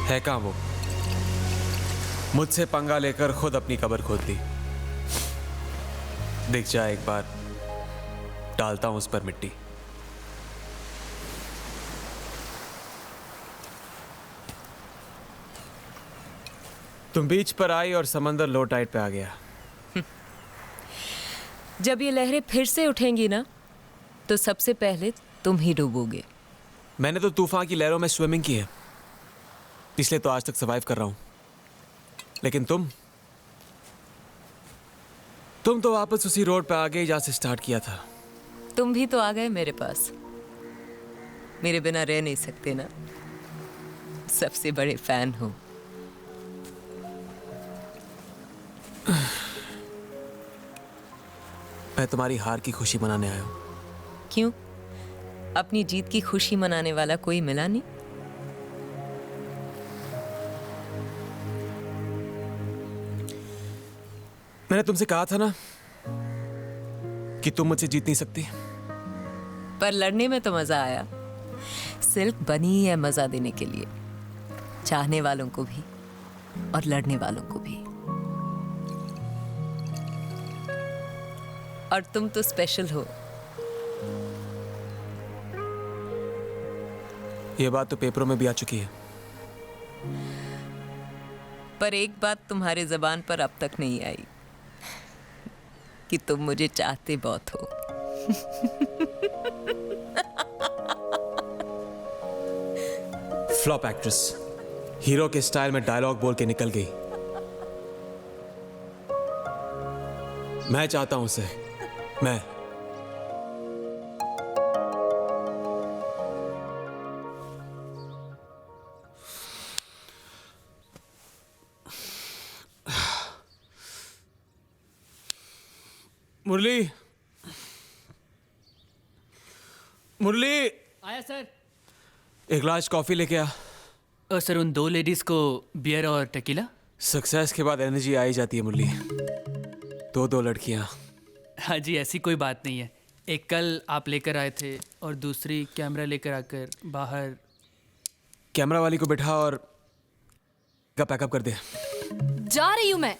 है कहाँ वो? मुझसे पंगा लेकर खुद अपनी कब्र खोद दी। दिख जाए एक बार, डालता हूं उस पर मिट्टी। तुम बीच पर आई और समंदर लो टाइड पे आ गया। जब ये लहरें फिर से उठेंगी ना, तो सबसे पहले तुम ही डूबोगे। मैंने तो तूफान की लहरों में स्विमिंग की है, इसलिए तो आज तक सर्वाइव कर रहा हूं। लेकिन तुम तो वापस उसी रोड पे आ गए जहां से स्टार्ट किया था। तुम भी तो आ गए मेरे पास। मेरे बिना रह नहीं सकते ना, सबसे बड़े फैन हो। मैं तुम्हारी हार की खुशी मनाने आया हूं। क्यों? अपनी जीत की खुशी मनाने वाला कोई मिला नहीं? मैंने तुमसे कहा था ना कि तुम मुझसे जीत नहीं सकती। पर लड़ने में तो मजा आया। सिल्क बनी है मजा देने के लिए, चाहने वालों को भी और लड़ने वालों को भी। और तुम तो स्पेशल हो। ये बात तो पेपरों में भी आ चुकी है। पर एक बात तुम्हारे जबान पर अब तक नहीं आई कि तुम मुझे चाहते बहुत हो। फ्लॉप एक्ट्रेस, हीरो के स्टाइल में डायलॉग बोल के निकल गई। मैं चाहता हूं उसे, मैं। मुरली, मुरली, आया सर। एक ग्लास कॉफी लेके आ। सर उन दो लेडीज को बियर और टकीला। सक्सेस के बाद एनर्जी आ ही जाती है मुरली। दो लड़कियां। हाँ जी, ऐसी कोई बात नहीं है। एक कल आप लेकर आए थे और दूसरी कैमरा लेकर आकर बाहर। कैमरा वाली को बैठा और का पैकअप कर दे। जा रही हूं मैं।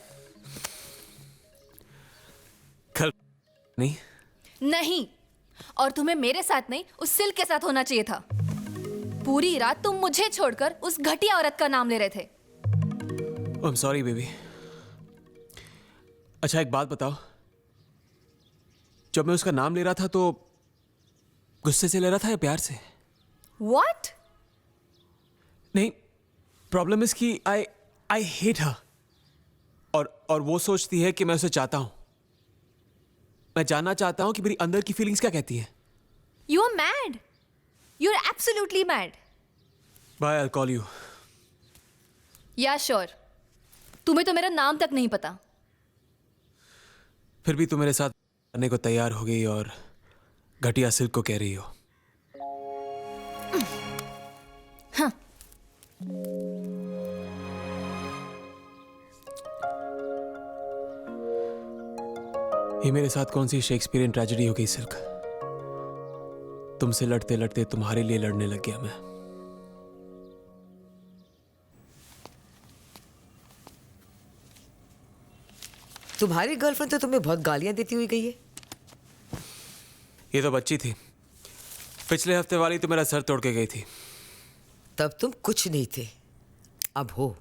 कल नहीं? नहीं, और तुम्हें मेरे साथ नहीं उस सिल्क के साथ होना चाहिए था। पूरी रात तुम मुझे छोड़कर उस घटिया औरत का नाम ले रहे थे। I am sorry baby. अच्छा एक बात बताओ, जब मैं उसका नाम ले रहा था तो गुस्से से ले रहा था या प्यार से? What? नहीं, प्रॉब्लम इज कि आई हेट हर, और वो सोचती है कि मैं उसे चाहता हूं। मैं जानना चाहता हूं कि मेरी अंदर की फीलिंग्स क्या कहती हैं। You are mad. You are absolutely mad. Bye, I'll call you. Yeah, sure. तुम्हें तो मेरा नाम तक नहीं पता। फिर भी तुम मेरे साथ करने को तैयार हो गई और घटिया सिल्क को कह रही हो। हाँ। ये मेरे साथ कौन सी शेक्सपियरियन ट्रेजेडी हो गई सिल्क? तुमसे लड़ते लड़ते तुम्हारे लिए लड़ने लग गया मैं। तुम्हारी गर्लफ्रेंड तो तुम्हें बहुत गालियां देती हुई गई है। ये तो बच्ची थी। पिछले हफ्ते वाली तो मेरा सर तोड़ के गई थी। तब तुम कुछ नहीं थे, अब हो।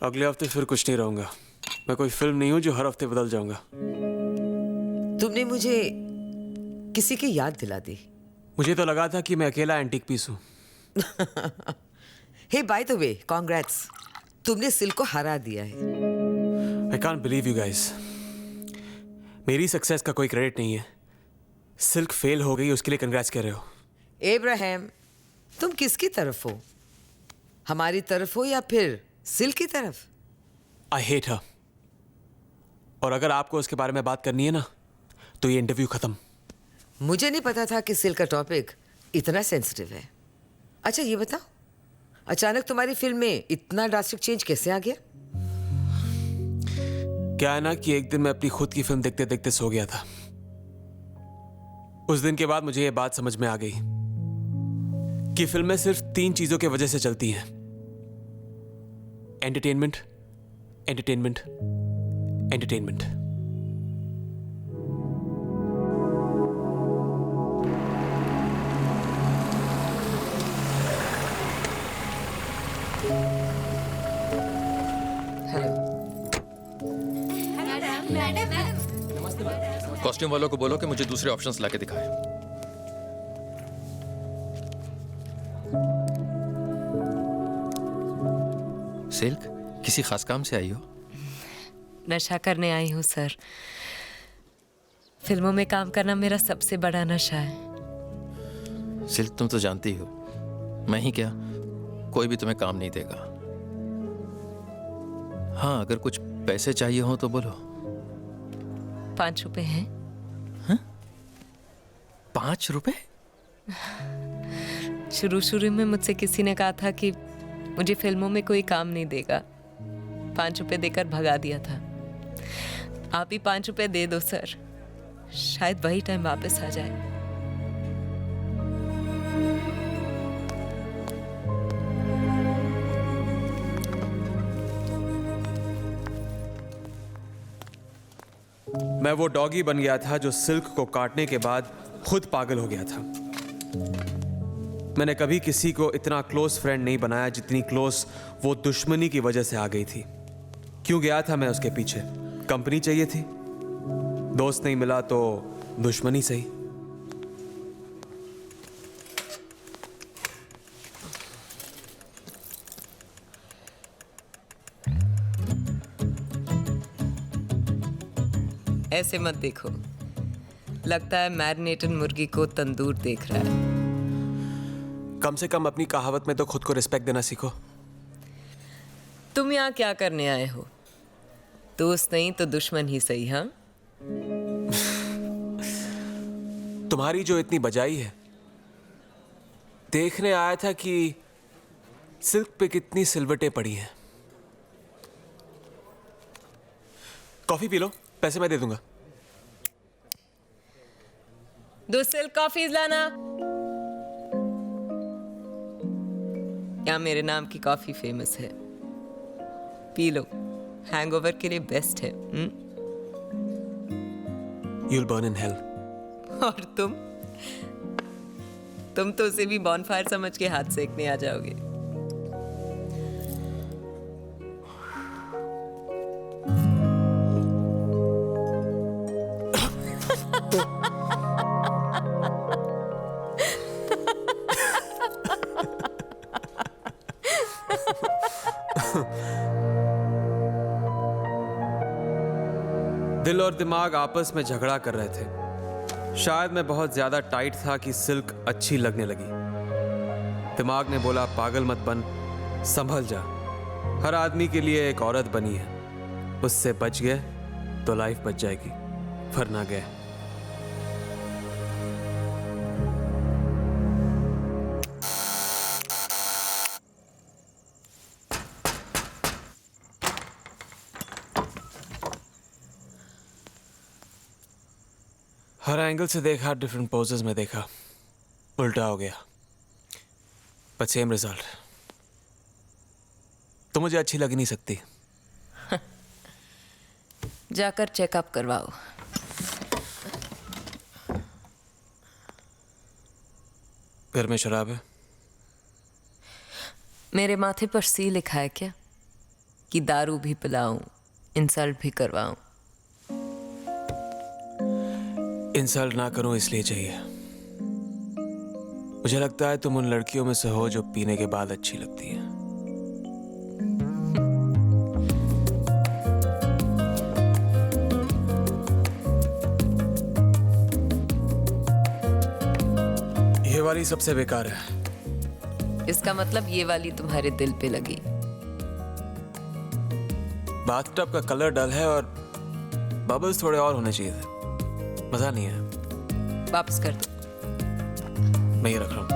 अगले हफ्ते फिर कुछ नहीं रहूंगा। मैं कोई फिल्म नहीं हूं जो हर हफ्ते बदल जाऊंगा। तुमने मुझे किसी की याद दिला दी। मुझे तो लगा था कि मैं अकेला एंटीक पीस हूं। हे बाय द वे, कांग्रेट्स, तुमने सिल्क को हरा दिया है। I can't believe you guys. मेरी सक्सेस का कोई क्रेडिट नहीं है। सिल्क फेल हो गई, उसके लिए कंग्रेट्स कर रहे हो। एब्राहम, तुम किसकी तरफ हो? हमारी तरफ हो या फिर सिल्क की तरफ? I hate her. और अगर आपको उसके बारे में बात करनी है ना, तो ये इंटरव्यू खत्म। मुझे नहीं पता था कि सिल्क का टॉपिक इतना सेंसिटिव है। अच्छा ये बताओ, अचानक तुम्हारी फिल्म में इतना ड्रास्टिक चेंज कैसे आ गया? क्या है ना कि एक दिन मैं अपनी खुद की फिल्म देखते देखते सो गया था। उस दिन के बाद मुझे ये बात समझ में आ गई कि फिल्में सिर्फ 3 चीजों की वजह से चलती हैं: एंटरटेनमेंट, एंटरटेनमेंट, एंटरटेनमेंट। कॉस्ट्यूम वालों को बोलो कि मुझे दूसरे ऑप्शंस लाके दिखाएं। सिल्क, किसी खास काम से आई हो? नशा करने आई हूँ सर। फिल्मों में काम करना मेरा सबसे बड़ा नशा है। सिल्क, तुम तो जानती हो, मैं ही क्या, कोई भी तुम्हें काम नहीं देगा। हाँ, अगर कुछ पैसे चाहिए हो तो बोलो। 5 रुपए हैं? 5 रुपए? शुरू में मुझसे किसी ने कहा था कि मुझे फिल्मों में कोई काम नहीं देगा। 5 रुपए देकर भगा दिया था। आप ही 5 रुपए दे दो सर, शायद वही टाइम वापस आ जाए। मैं वो डॉगी बन गया था जो सिल्क को काटने के बाद खुद पागल हो गया था। मैंने कभी किसी को इतना क्लोज फ्रेंड नहीं बनाया जितनी क्लोज वो दुश्मनी की वजह से आ गई थी। क्यों गया था मैं उसके पीछे? कंपनी चाहिए थी। दोस्त नहीं मिला तो दुश्मनी सही। ऐसे मत देखो, लगता है मैरिनेटेड मुर्गी को तंदूर देख रहा है। कम से कम अपनी कहावत में तो खुद को रिस्पेक्ट देना सीखो। तुम यहाँ क्या करने आए हो? दोस्त नहीं तो दुश्मन ही सही। हाँ, तुम्हारी जो इतनी बजाई है, देखने आया था कि सिल्क पे कितनी सिलवटें पड़ी हैं। कॉफी पी लो, पैसे मैं दे दूंगा। 2 सिल्क कॉफीज लाना। यहाँ मेरे नाम की कॉफी फेमस है, पी लो, हैंगओवर के लिए बेस्ट है। You'll burn in hell. और तुम तो उसे भी बॉनफायर समझ के हाथ सेकने आ जाओगे। दिल और दिमाग आपस में झगड़ा कर रहे थे। शायद मैं बहुत ज्यादा टाइट था कि सिल्क अच्छी लगने लगी। दिमाग ने बोला पागल मत बन, संभल जा, हर आदमी के लिए एक औरत बनी है, उससे बच गए तो लाइफ बच जाएगी, वरना गए। हर एंगल से देखा, डिफरेंट पोजेस में देखा, उल्टा हो गया, बट सेम रिजल्ट। तो मुझे अच्छी लग नहीं सकती। जाकर चेकअप करवाओ। घर में शराब है? मेरे माथे पर सी लिखा है क्या कि दारू भी पिलाऊं, इंसल्ट भी करवाऊं? इंसल्ट ना करूं इसलिए चाहिए। मुझे लगता है तुम उन लड़कियों में से हो जो पीने के बाद अच्छी लगती है। ये वाली सबसे बेकार है। इसका मतलब ये वाली तुम्हारे दिल पे लगी। बाथटब का कलर डल है और बबल्स थोड़े और होने चाहिए थे, मजा नहीं है। वापस कर दो। मैं ये रख रहा हूं।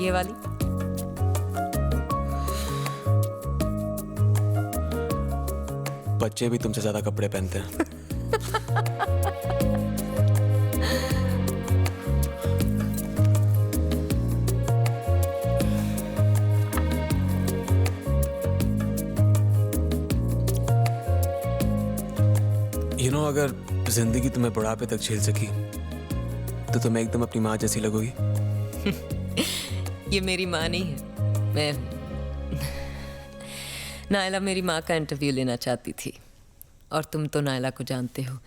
ये वाली बच्चे भी तुमसे ज्यादा कपड़े पहनते हैं। अगर जिंदगी तुम्हें बुढ़ापे तक झेल सकी तो तुम एकदम अपनी माँ जैसी लगोगी। ये मेरी माँ नहीं है, मैं नायला मेरी माँ का इंटरव्यू लेना चाहती थी, और तुम तो नायला को जानते हो,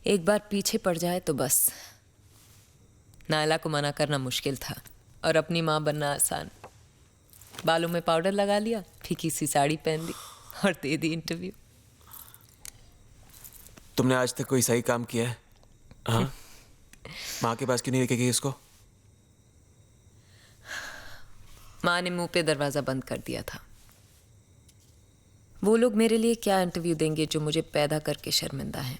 एक बार पीछे पड़ जाए तो बस। नायला को मना करना मुश्किल था और अपनी माँ बनना आसान। बालों में पाउडर लगा लिया, फीकी सी साड़ी पहन ली और दे दी इंटरव्यू। तुमने आज तक कोई सही काम किया है? हाँ? माँ के पास क्यों नहीं लेके गई इसको? माँ ने मुंह पे दरवाजा बंद कर दिया था। वो लोग मेरे लिए क्या इंटरव्यू देंगे जो मुझे पैदा करके शर्मिंदा है।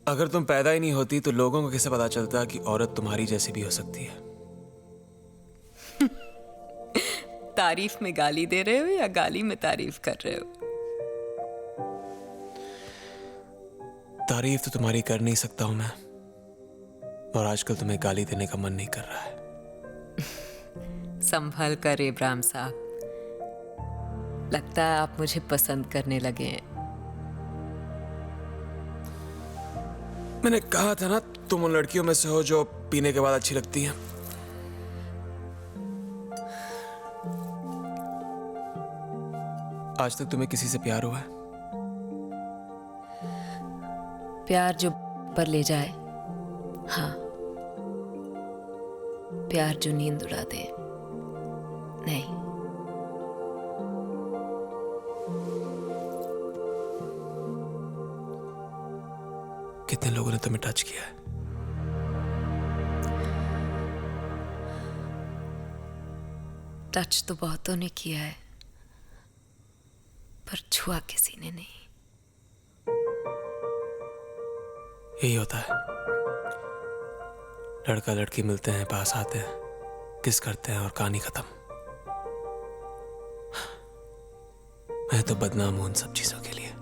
अगर तुम पैदा ही नहीं होती तो लोगों को कैसे पता चलता कि औरत तुम्हारी जैसी भी हो सकती है? तारीफ में गाली दे रहे हो या गाली में तारीफ कर रहे हो? तारीफ तो तुम्हारी कर नहीं सकता हूं मैं, और आजकल तुम्हें गाली देने का मन नहीं कर रहा है। संभल कर इब्राहिम साहब, लगता है आप मुझे पसंद करने लगे हैं। मैंने कहा था ना तुम उन लड़कियों में से हो जो पीने के बाद अच्छी लगती हैं। आज तक तुम्हें किसी से प्यार हुआ है? प्यार जो पर ले जाए, हाँ। प्यार जो नींद उड़ा दे, नहीं। कितने लोगों ने तुम्हें टच किया है? टच तो बहुतों ने किया है, पर छुआ किसी ने नहीं। यही होता है, लड़का लड़की मिलते हैं, पास आते हैं, किस करते हैं और कहानी खत्म। मैं तो बदनाम हूं उन सब चीजों के लिए।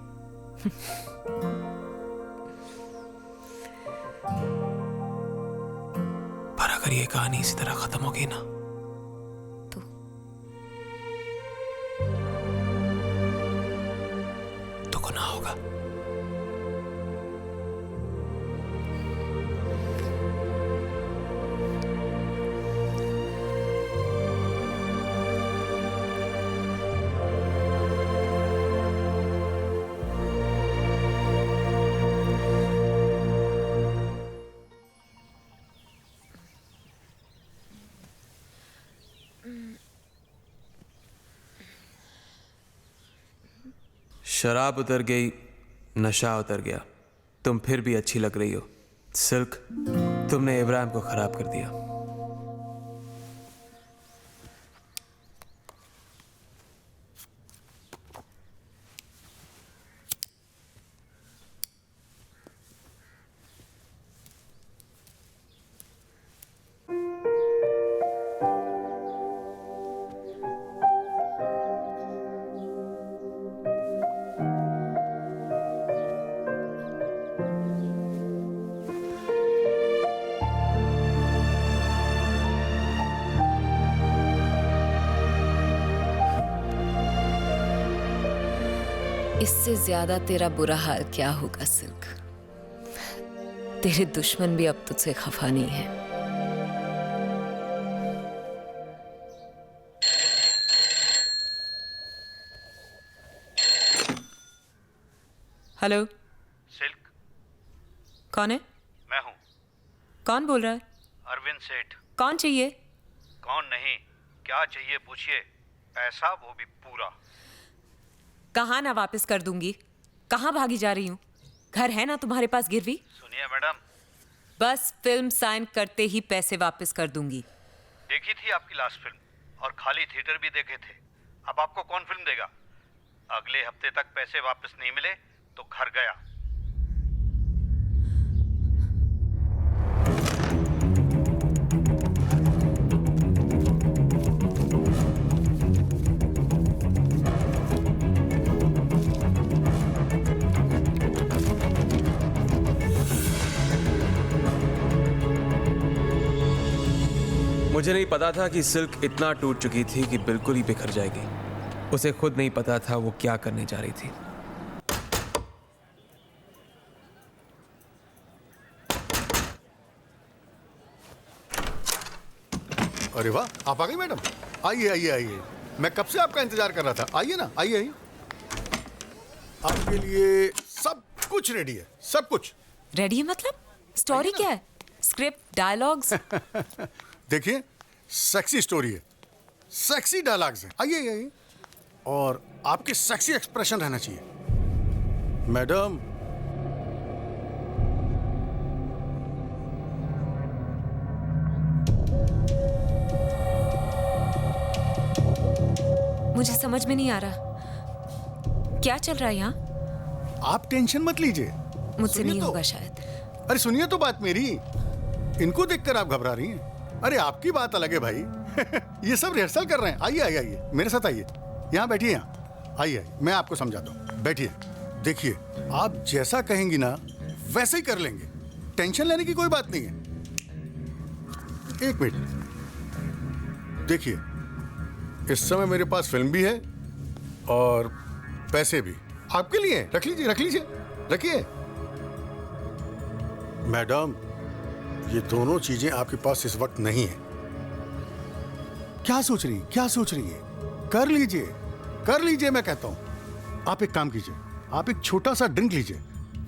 पर अगर ये कहानी इसी तरह खत्म हो गई ना, तो गुनाह होगा। शराब उतर गई, नशा उतर गया, तुम फिर भी अच्छी लग रही हो। सिल्क, तुमने इब्राहिम को खराब कर दिया। इससे ज्यादा तेरा बुरा हाल क्या होगा सिल्क? तेरे दुश्मन भी अब तुझसे खफा नहीं है। हेलो सिल्क, कौन है? मैं हूँ। कौन बोल रहा है? अरविंद सेठ। कौन चाहिए? कौन नहीं, क्या चाहिए पूछिए। पैसा वो भी पूरा। कहाँ ना वापस कर दूंगी? कहाँ भागी जा रही हूँ? घर है ना तुम्हारे पास गिरवी? सुनिए मैडम, बस फिल्म साइन करते ही पैसे वापस कर दूंगी। देखी थी आपकी लास्ट फिल्म और खाली थिएटर भी देखे थे। अब आपको कौन फिल्म देगा? अगले हफ्ते तक पैसे वापस नहीं मिले तो घर गया। मुझे नहीं पता था कि सिल्क इतना टूट चुकी थी कि बिल्कुल ही बिखर जाएगी। उसे खुद नहीं पता था वो क्या करने जा रही थी। अरे वाह, आप आ गई मैडम। आइए आइए आइए, मैं कब से आपका इंतजार कर रहा था। आइए ना, आइए आइए। आपके लिए सब कुछ रेडी है, सब कुछ रेडी है। मतलब स्टोरी क्या है? Script, dialogues? देखिए, सेक्सी स्टोरी है, सेक्सी डायलॉग्स हैं। आइए आइए। और आपके सेक्सी एक्सप्रेशन रहना चाहिए मैडम। मुझे समझ में नहीं आ रहा क्या चल रहा है यहाँ। आप टेंशन मत लीजिए, मुझसे नहीं तो होगा शायद। अरे सुनिए तो बात मेरी। इनको देखकर आप घबरा रही हैं। अरे आपकी बात अलग है भाई। ये सब रिहर्सल कर रहे हैं। आइए आइए आइए, मेरे साथ आइए। यहाँ बैठिए, यहाँ आइए, मैं आपको समझाता हूँ। बैठिए। देखिए, आप जैसा कहेंगी ना वैसे ही कर लेंगे। टेंशन लेने की कोई बात नहीं है। एक मिनट देखिए, इस समय मेरे पास फिल्म भी है और पैसे भी आपके लिए। रख लीजिए, रख लीजिए, रखिए। मैडम, ये दोनों चीजें आपके पास इस वक्त नहीं है। क्या सोच रही, क्या सोच रही है? कर लीजिए, कर लीजिए, मैं कहता हूं। आप एक काम कीजिए, आप एक छोटा सा ड्रिंक लीजिए,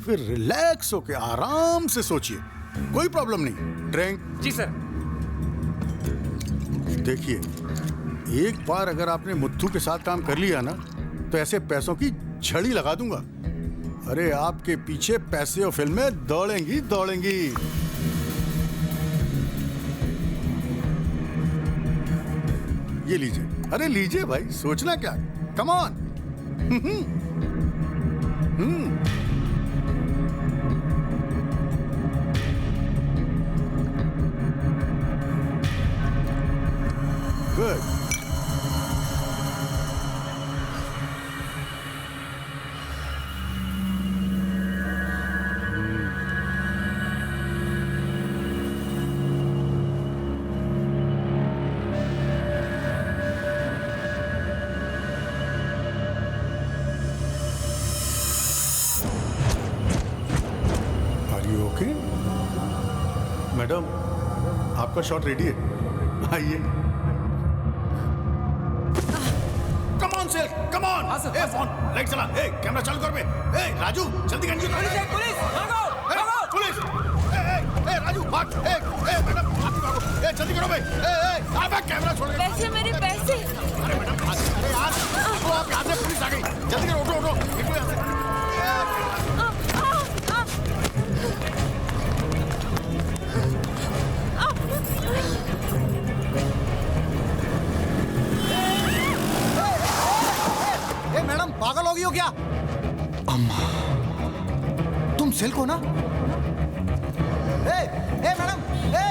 फिर रिलैक्स होके आराम से सोचिए। कोई प्रॉब्लम नहीं। ड्रिंक। जी सर। देखिए, एक बार अगर आपने मुत्थू के साथ काम कर लिया ना, तो ऐसे पैसों की झड़ी लगा दूंगा। अरे आपके पीछे पैसे और फिल्में दौड़ेंगी दौड़ेंगी। ये लीजिए। अरे लीजिए भाई, सोचना क्या, कम ऑन। गुड। मैडम आपका शॉट रेडी है, आइए। Come on sale, come on. A phone light चला, ए कैमरा चालू कर बे। ए राजू जल्दी गंजी पुलिस भागो भागो पुलिस। ए राजू भाग। ए मैडम आप भी भागो। ए जल्दी करो बे। ए आप कैमरा छोड़ के। पैसे मेरे पैसे। अरे मैडम अरे यार वो आप यहाँ से पुलिस आ गई, जल्दी करो, उठो उठो निकलो यहाँ से। ए मैडम पागल हो गई हो क्या? अम्मा तुम सिल्क हो ना? ए मैडम ए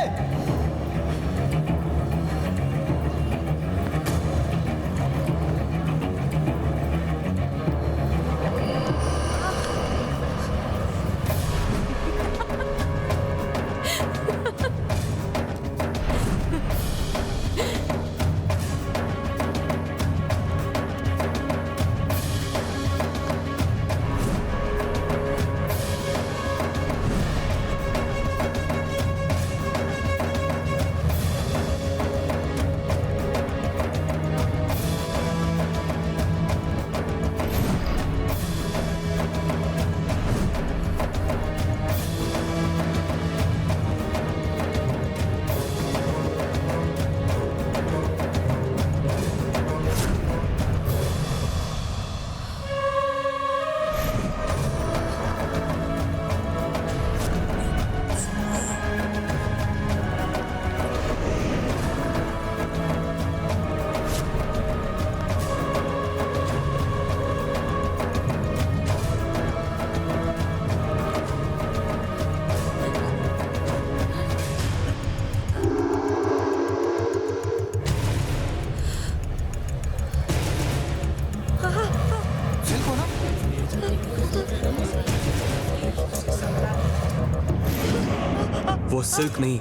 वो सिल्क नहीं,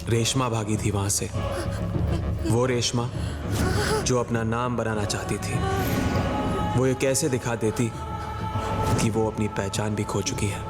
रेशमा भागी थी वहां से। वो रेशमा जो अपना नाम बनाना चाहती थी। वो ये कैसे दिखा देती कि वो अपनी पहचान भी खो चुकी है।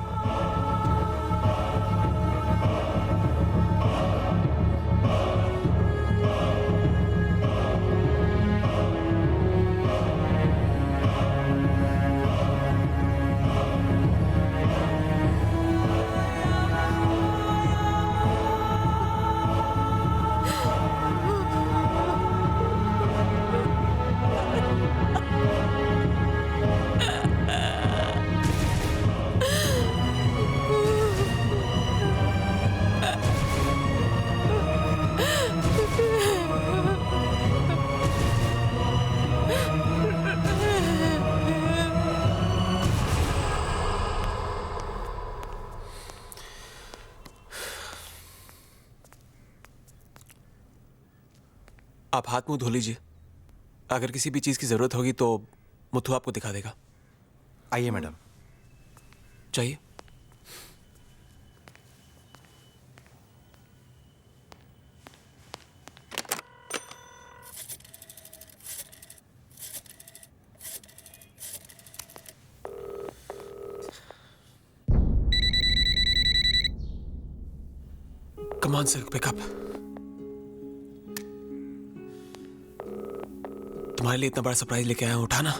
आप हाथ मुंह धो लीजिए। अगर किसी भी चीज की जरूरत होगी तो मुथु आपको दिखा देगा। आइए मैडम। चाहिए? Come on, Silk, pick up. तुम्हारे लिए इतना बड़ा सरप्राइज लेके आया हूं, उठाना।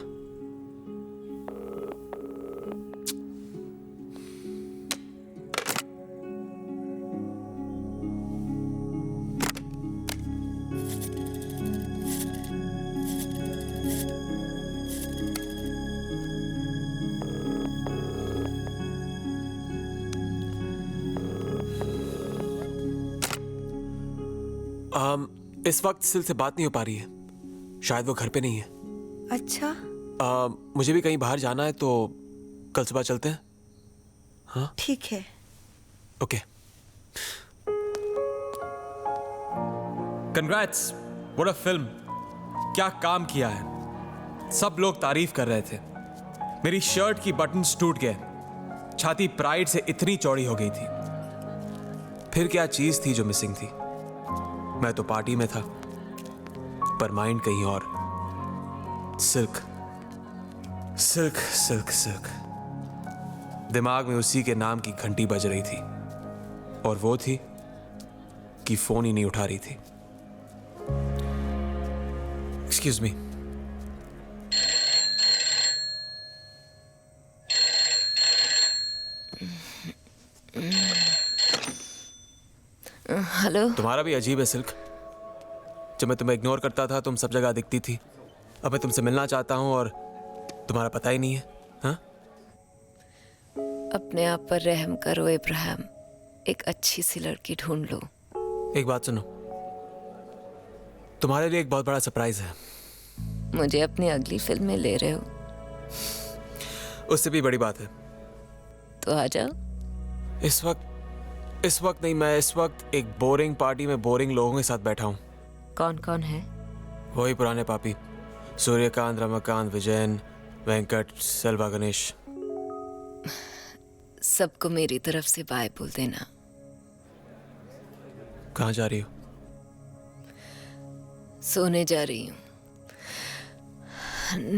इस वक्त सिल से बात नहीं हो पा रही है, शायद वो घर पे नहीं है। अच्छा। मुझे भी कहीं बाहर जाना है, तो कल सुबह चलते हैं। हाँ ठीक है। Okay. Congrats, what a film. क्या काम किया है। सब लोग तारीफ कर रहे थे। मेरी शर्ट की बटन्स टूट गए, छाती प्राइड से इतनी चौड़ी हो गई थी। फिर क्या चीज थी जो मिसिंग थी। मैं तो पार्टी में था, पर माइंड कहीं और। सिल्क सिल्क सिल्क सिल्क, दिमाग में उसी के नाम की घंटी बज रही थी, और वो थी उसकी फोन ही नहीं उठा रही थी। Excuse me. हेलो। तुम्हारा भी अजीब है सिल्क। जब मैं तुम्हें इग्नोर करता था तुम सब जगह दिखती थी। अब मैं तुमसे मिलना चाहता हूँ और तुम्हारा पता ही नहीं है। हाँ? अपने आप पर रहम करो इब्राहिम, एक अच्छी सी लड़की ढूंढ लो। एक बात सुनो, तुम्हारे लिए एक बहुत बड़ा सरप्राइज है। मुझे अपनी अगली फिल्म में ले रहे हो? उससे भी बड़ी बात है। तो आ जाओ। इस वक्त नहीं, मैं इस वक्त एक बोरिंग पार्टी में बोरिंग लोगों के साथ बैठा हूँ। कौन कौन है? वही पुराने पापी, सूर्यकांत, रमाकांत, विजयन, वेंकट, सेल्वा, गणेश। सबको मेरी तरफ से बाय बोल देना। कहाँ जा रही हो? सोने जा रही हूँ,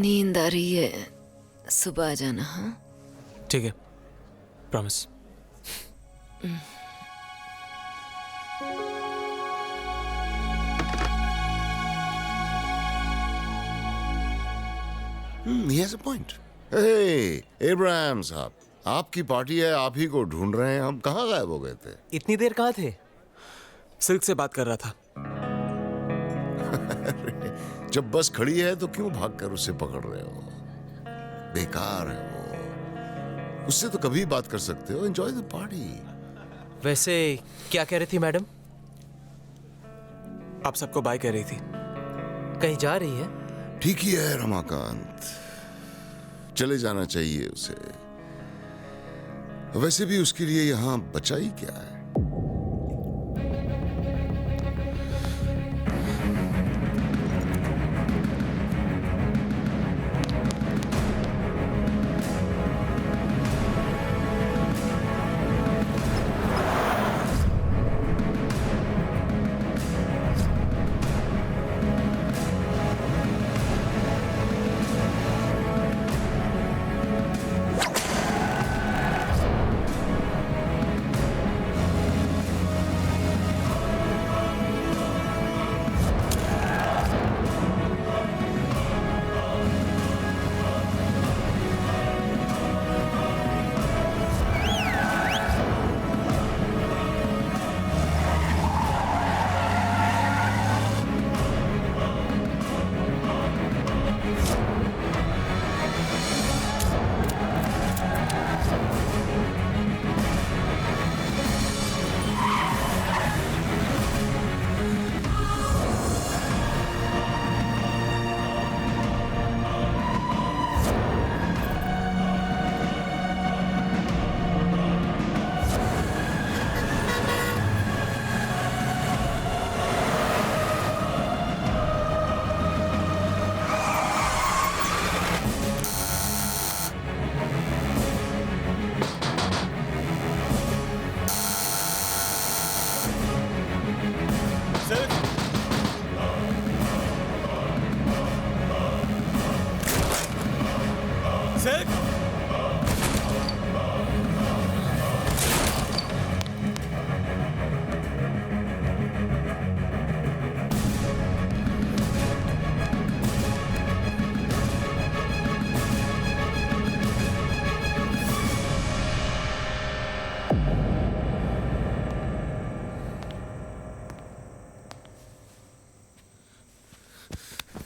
नींद आ रही है। सुबह आ जाना। हाँ ठीक है, promise. He has a point. Hey, Ibrahim साहब, आपकी पार्टी है, आप ही को ढूंढ रहे हैं। हम कहाँ गायब हो गए थे? इतनी देर कहाँ थे? सिल्क से बात कर रहा था। जब बस खड़ी है तो क्यों भागकर उसे पकड़ रहे हो? बेकार है वो। उससे तो कभी बात कर सकते हो। Enjoy the party. वैसे क्या कह रही थी मैडम? आप सबको बाय कह रही थी। कहीं जा रही है? ठीक ही है रमाकांत, चले जाना चाहिए उसे। वैसे भी उसके लिए यहां बचा ही क्या है?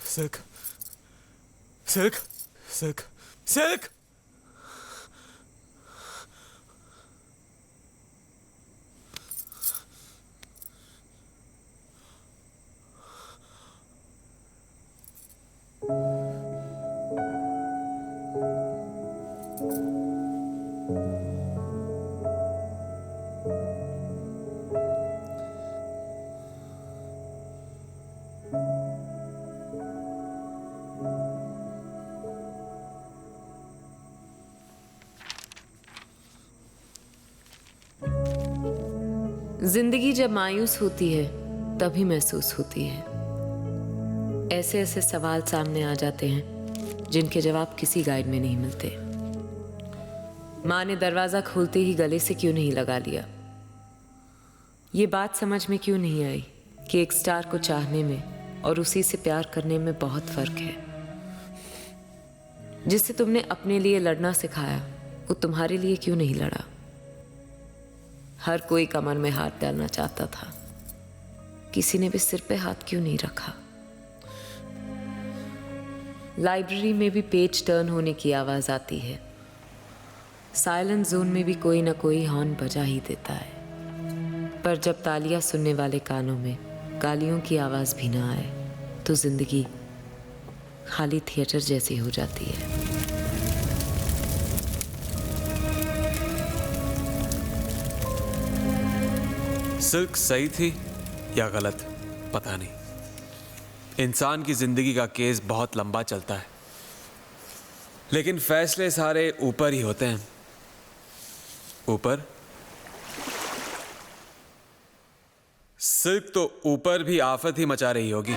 Silk, silk, silk, silk. जिंदगी जब मायूस होती है तभी महसूस होती है। ऐसे ऐसे सवाल सामने आ जाते हैं जिनके जवाब किसी गाइड में नहीं मिलते। माँ ने दरवाजा खोलते ही गले से क्यों नहीं लगा लिया? ये बात समझ में क्यों नहीं आई कि एक स्टार को चाहने में और उसी से प्यार करने में बहुत फर्क है। जिससे तुमने अपने लिए लड़ना सिखाया वो तुम्हारे लिए क्यों नहीं लड़ा? हर कोई कमर में हाथ डालना चाहता था, किसी ने भी सिर पे हाथ क्यों नहीं रखा? लाइब्रेरी में भी पेज टर्न होने की आवाज आती है, साइलेंट जोन में भी कोई ना कोई हॉर्न बजा ही देता है। पर जब तालियां सुनने वाले कानों में गालियों की आवाज भी ना आए तो जिंदगी खाली थिएटर जैसी हो जाती है। सिल्क सही थी या गलत पता नहीं। इंसान की जिंदगी का केस बहुत लंबा चलता है, लेकिन फैसले सारे ऊपर ही होते हैं। ऊपर सिल्क तो ऊपर भी आफत ही मचा रही होगी।